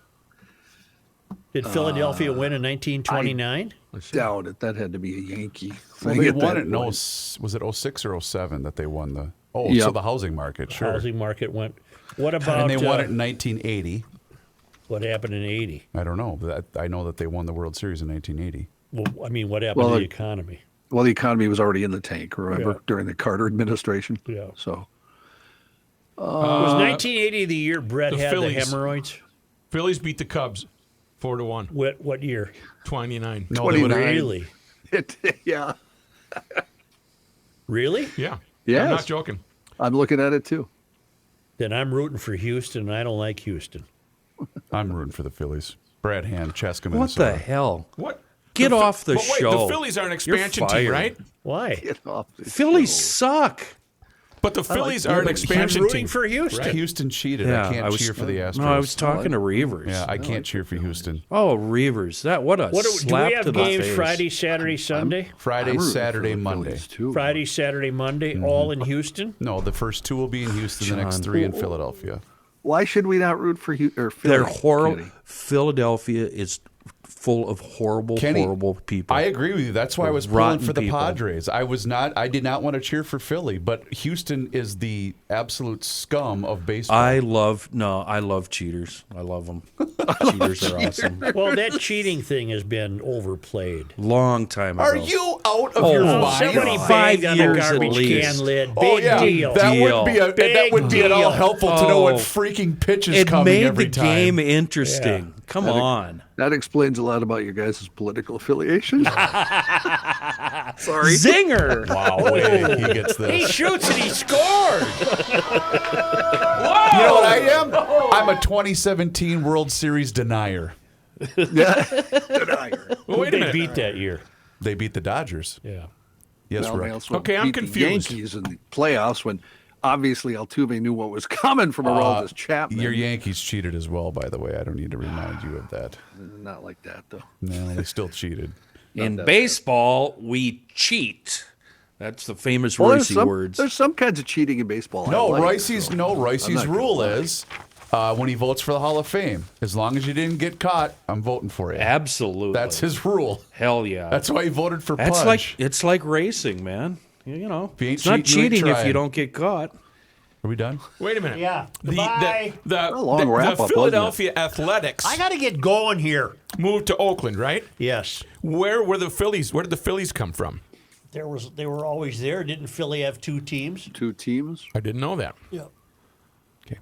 Did Philadelphia win in 1929? Doubt it. That had to be a Yankee Well, thing they at won that it in point. was it 06 or 07 that they won the so Yep. the housing market, sure. Housing market went. What about And they won it in 1980. what happened in 80? I don't know, but I know that they won the World Series in 1980. Well, I mean, what happened to the economy? Well, the economy was already in the tank, remember, Yeah. during the Carter administration. Yeah. So, Was 1980 the year Brett the had Phillies. the hemorrhoids? Phillies beat the Cubs 4-1. What year? 29. No, they would have Really? yeah. Really? Yeah. Yes. I'm not joking. I'm looking at it too. Then I'm rooting for Houston, and I don't like Houston. I'm rooting for the Phillies. Brad Hand, Cheska, What Minnesota. the hell? What? Get The Phil- off the but wait, show. The Phillies are an You're expansion team, fired. right? Why? Get off the Phillies show. suck. But the Phillies are an I'm expansion rooting team. for Houston. Houston cheated. Yeah, I can't I was, cheer for the Astros. No, I was talking to Reavers. Yeah, I can't cheer for Houston. Oh, Reavers. What a Do slap we have to the games face. Friday, Saturday, Sunday? Friday, I'm rooting Saturday, for the Monday. Phillies, too. Friday, Saturday, Monday, all in Houston? No, the first 2 will be in Houston, the next John. 3 in Philadelphia. Why should we not root for Philly? They're horrible. Kenny? Philadelphia is full of horrible, Kenny, horrible people. I agree with you. That's why I was pulling Rotten for the people. Padres. I did not want to cheer for Philly, but Houston is the absolute scum of baseball. I love cheaters. I love them. Cheaters are awesome. Well, that cheating thing has been overplayed. Long time ago. Are you out of your Oh, mind? somebody 5 banged on the years at garbage least. can lid. Big Oh yeah, deal. that Deal. would be at all deal. helpful to know what Oh. freaking pitch is It coming made every the time. game interesting. Come on. That explains a lot about your guys' political affiliations. Sorry. Zinger. Wow, wait, he gets He this. shoots and he scores. You know what I am? I'm a 2017 World Series denier. Denier. Well, wait a They minute. beat that year. They beat the Dodgers. Yeah. Yes, Well, they Rick. also Okay, I'm beat confused. The Yankees in the playoffs when obviously Altuve knew what was coming from Aroldis Chapman. Your Yankees cheated as well, by the way. I don't need to remind you of that. Not like that, though. No, they still cheated. In baseball, we cheat. That's the famous Well, Royce words. there's some kinds of cheating in baseball. I No, like, Royce's so I'm Royce's not gonna rule lie. is when he votes for the Hall of Fame, as long as you didn't get caught, I'm voting for you. Absolutely. That's his rule. Hell yeah. That's why he voted for That's Pudge. it's like racing, man. You know, If you ain't it's not cheating, you ain't cheating if you trying. don't get caught. Are we done? Wait a minute. Yeah. The Goodbye. long wrap-up, wasn't it? Philadelphia Athletics I got to get going here. moved to Oakland, right? Yes. Where were the Phillies? Where did the Phillies come from? They were always there. Didn't Philly have 2 teams? 2 teams. I didn't know that. Yeah. Okay.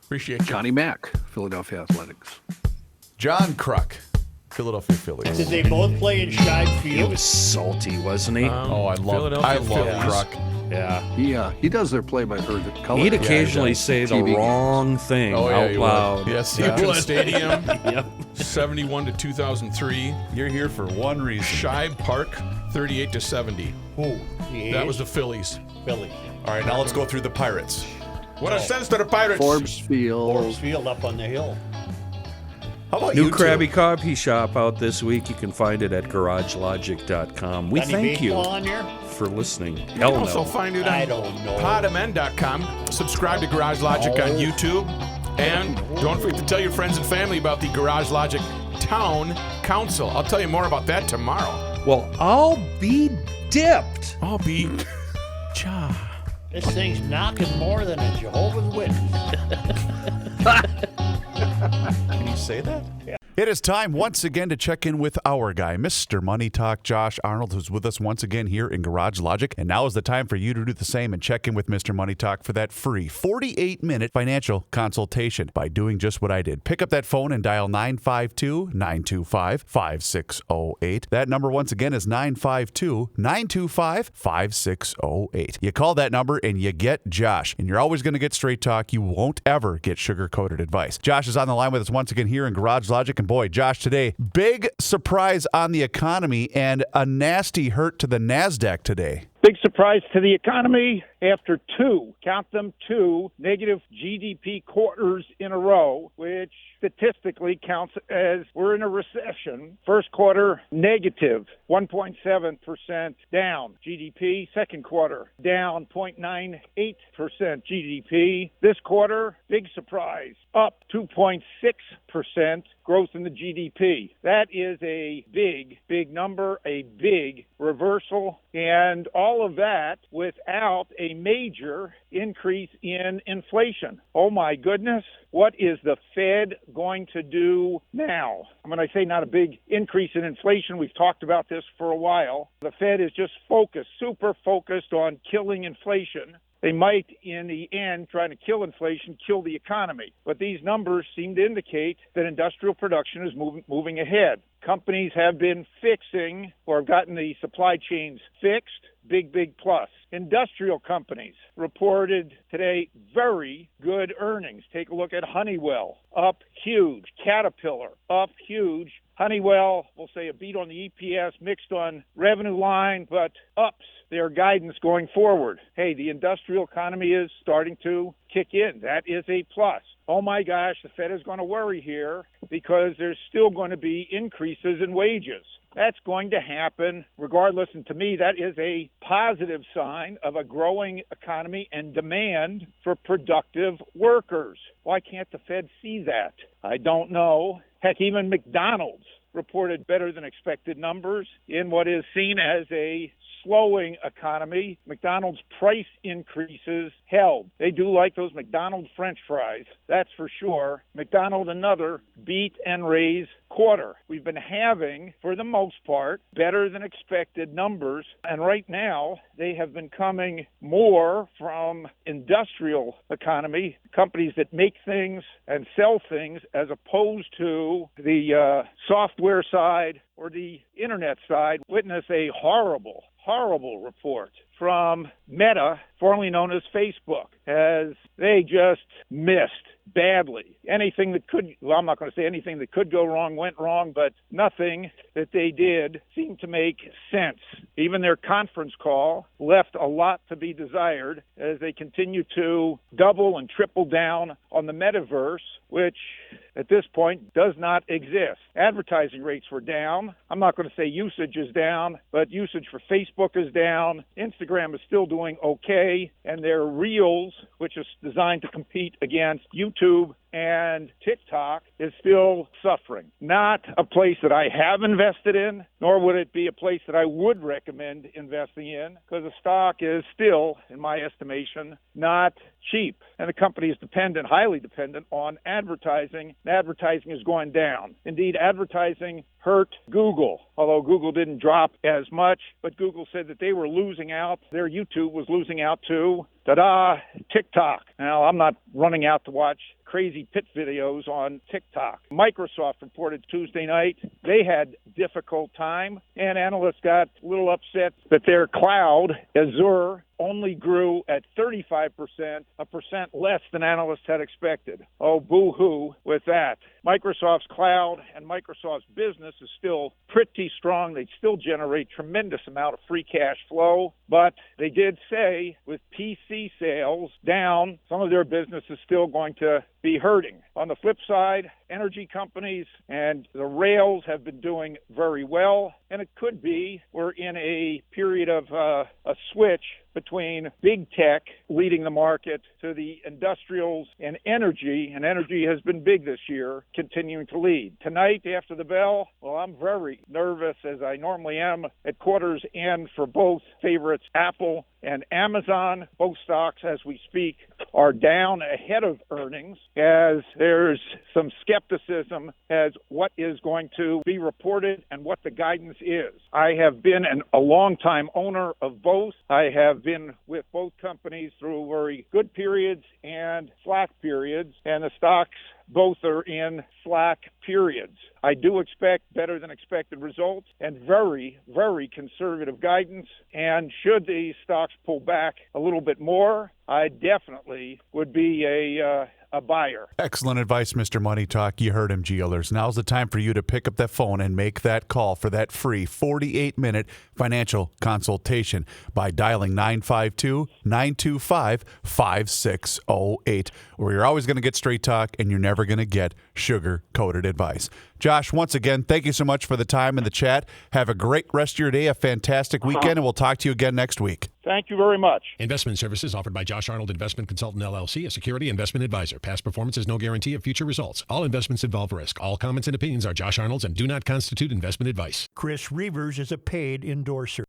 Appreciate you. Johnny Mack, Philadelphia Athletics. John Kruk, Philadelphia Phillies. Did they both play in Shibe He Field? was salty, wasn't he? Oh, I love Philadelphia Phillies. Kruk. yeah. He does their play-by-play color. He'd occasionally does. say the TV games. wrong thing out he loud. would. Yes, he Hilton would. Stadium, Yep. 71 to 2003. You're here for one reason. Shibe Park, 38 to 70. Who? The That A's? was the Phillies. Philly. All right, now let's go through the Pirates. What a sense to the Pirates. Forbes Field. Forbes Field up on the hill. How about New you two? Krabby Coffee Shop out this week. You can find it at garagelogic.com. We Got any thank you baseball on there? for listening. You can Hell also no. find it I on don't know. podmn.com. Subscribe to Garage Logic on YouTube. And don't forget to tell your friends and family about the Garage Logic Town Council. I'll tell you more about that tomorrow. Well, I'll be dipped. I'll be cha. This thing's knocking more than a Jehovah's Witness. Can you say that? It is time once again to check in with our guy, Mr. Money Talk, Josh Arnold, who's with us once again here in Garage Logic. And now is the time for you to do the same and check in with Mr. Money Talk for that free 48-minute financial consultation by doing just what I did. Pick up that phone and dial 952-925-5608. That number once again is 952-925-5608. You call that number and you get Josh. And you're always going to get straight talk. You won't ever get sugar-coated advice. Josh is on the line with us once again here in Garage Logic. And boy, Josh, today, big surprise on the economy and a nasty hurt to the NASDAQ today. Big surprise to the economy after 2 negative GDP quarters in a row, which statistically counts as we're in a recession. First quarter, negative 1.7% down GDP. Second quarter, down 0.98% GDP. This quarter, big surprise, up 2.6% growth in the GDP. That is a big number, a big reversal, and all of that without a major increase in inflation. Oh my goodness, what is the Fed going to do now? When I say not a big increase in inflation, we've talked about this for a while. The Fed is just super focused on killing inflation. They might, in the end, trying to kill inflation, kill the economy. But these numbers seem to indicate that industrial production is moving ahead. Companies have been fixing or have gotten the supply chains fixed. Big plus. Industrial companies reported today very good earnings. Take a look at Honeywell, up huge. Caterpillar, up huge. Honeywell, we'll say a beat on the EPS, mixed on revenue line, but ups their guidance going forward. Hey, the industrial economy is starting to kick in. That is a plus. Oh my gosh, the Fed is going to worry here because there's still going to be increases in wages. That's going to happen regardless, and to me that is a positive sign of a growing economy and demand for productive workers. Why can't the Fed see that? I don't know. Heck, even McDonald's reported better than expected numbers in what is seen as a slowing economy. McDonald's price increases held. They do like those McDonald's French fries, that's for sure. McDonald's another beat and raise quarter. We've been having, for the most part, better than expected numbers, and right now they have been coming more from industrial economy, companies that make things and sell things, as opposed to the software side or the internet side. Witness a horrible report from Meta, formerly known as Facebook, as they just missed badly. Anything that could, well, I'm not going to say anything that could go wrong went wrong, but nothing that they did seemed to make sense. Even their conference call left a lot to be desired as they continue to double and triple down on the metaverse, which at this point does not exist. Advertising rates were down. I'm not going to say usage is down, but usage for Facebook is down. Instagram is still doing okay, and their Reels, which is designed to compete against YouTube, and TikTok is still suffering. Not a place that I have invested in, nor would it be a place that I would recommend investing in, because the stock is still, in my estimation, not cheap. And the company is dependent, highly dependent, on advertising. And advertising is going down. Indeed, advertising hurt Google, although Google didn't drop as much, but Google said that they were losing out. Their YouTube was losing out to, TikTok. Now, I'm not running out to watch crazy pit videos on TikTok. Microsoft reported Tuesday night they had difficult time, and analysts got a little upset that their cloud, Azure, only grew at 35%, a percent less than analysts had expected. Oh, boo-hoo with that. Microsoft's cloud and Microsoft's business is still pretty strong. They still generate tremendous amount of free cash flow, but they did say with PC sales down, some of their business is still going to be hurting. On the flip side, energy companies and the rails have been doing very well, and it could be we're in a period of a switch between big tech leading the market to the industrials and energy has been big this year, continuing to lead. Tonight, after the bell, well, I'm very nervous, as I normally am at quarter's end, for both favorites, Apple and Amazon. Both stocks, as we speak, are down ahead of earnings, as there's some skepticism as what is going to be reported and what the guidance is. I have been a long-time owner of both. I have been with both companies through very good periods and slack periods, and the stocks both are in slack periods. I do expect better than expected results and very, very conservative guidance. And should these stocks pull back a little bit more, I definitely would be a buyer. Excellent advice, Mr. Money Talk. You heard him, GLers. Now's the time for you to pick up that phone and make that call for that free 48-minute financial consultation by dialing 952-925-5608, where you're always going to get straight talk and you're never going to get sugar-coated advice. Josh, once again, thank you so much for the time and the chat. Have a great rest of your day, a fantastic weekend, and we'll talk to you again next week. Thank you very much. Investment services offered by Josh Arnold Investment Consultant LLC, a security investment advisor. Past performance is no guarantee of future results. All investments involve risk. All comments and opinions are Josh Arnold's and do not constitute investment advice. Chris Reavers is a paid endorser.